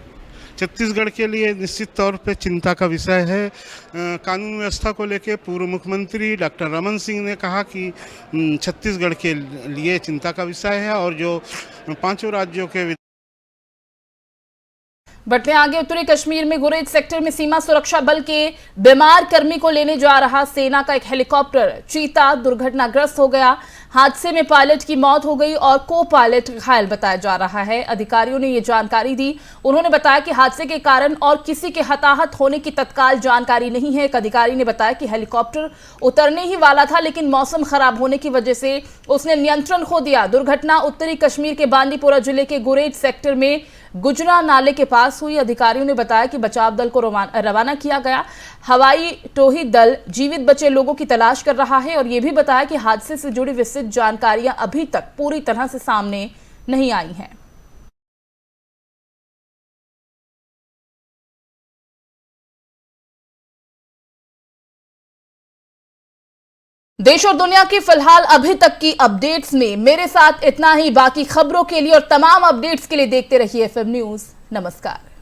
[SPEAKER 12] छत्तीसगढ़ के लिए निश्चित तौर पे चिंता का विषय है। कानून व्यवस्था को लेकर पूर्व मुख्यमंत्री डॉक्टर रमन सिंह ने कहा कि छत्तीसगढ़ के लिए चिंता का विषय है और जो 5 राज्यों के
[SPEAKER 1] बढ़ते आगे, उत्तरी कश्मीर में गुरेज सेक्टर में सीमा सुरक्षा बल के बीमार कर्मी को लेने जा रहा सेना का एक हेलीकॉप्टर चीता दुर्घटनाग्रस्त हो गया। हादसे में पायलट की मौत हो गई और को पायलट घायल बताया जा रहा है। अधिकारियों ने ये जानकारी दी। उन्होंने बताया कि हादसे के कारण और किसी के हताहत होने की तत्काल जानकारी नहीं है। एक अधिकारी ने बताया कि हेलीकॉप्टर उतरने ही वाला था, लेकिन मौसम खराब होने की वजह से उसने नियंत्रण खो दिया। दुर्घटना उत्तरी कश्मीर के बांदीपोरा जिले के गुरेज सेक्टर में गुजरा नाले के पास हुई। अधिकारियों ने बताया कि बचाव दल को रवाना किया गया। हवाई टोही दल जीवित बचे लोगों की तलाश कर रहा है और यह भी बताया कि हादसे से जुड़ी विस्तृत जानकारियां अभी तक पूरी तरह से सामने नहीं आई हैं। देश और दुनिया की फिलहाल अभी तक की अपडेट्स में मेरे साथ इतना ही। बाकी खबरों के लिए और तमाम अपडेट्स के लिए देखते रहिए FM न्यूज़। नमस्कार।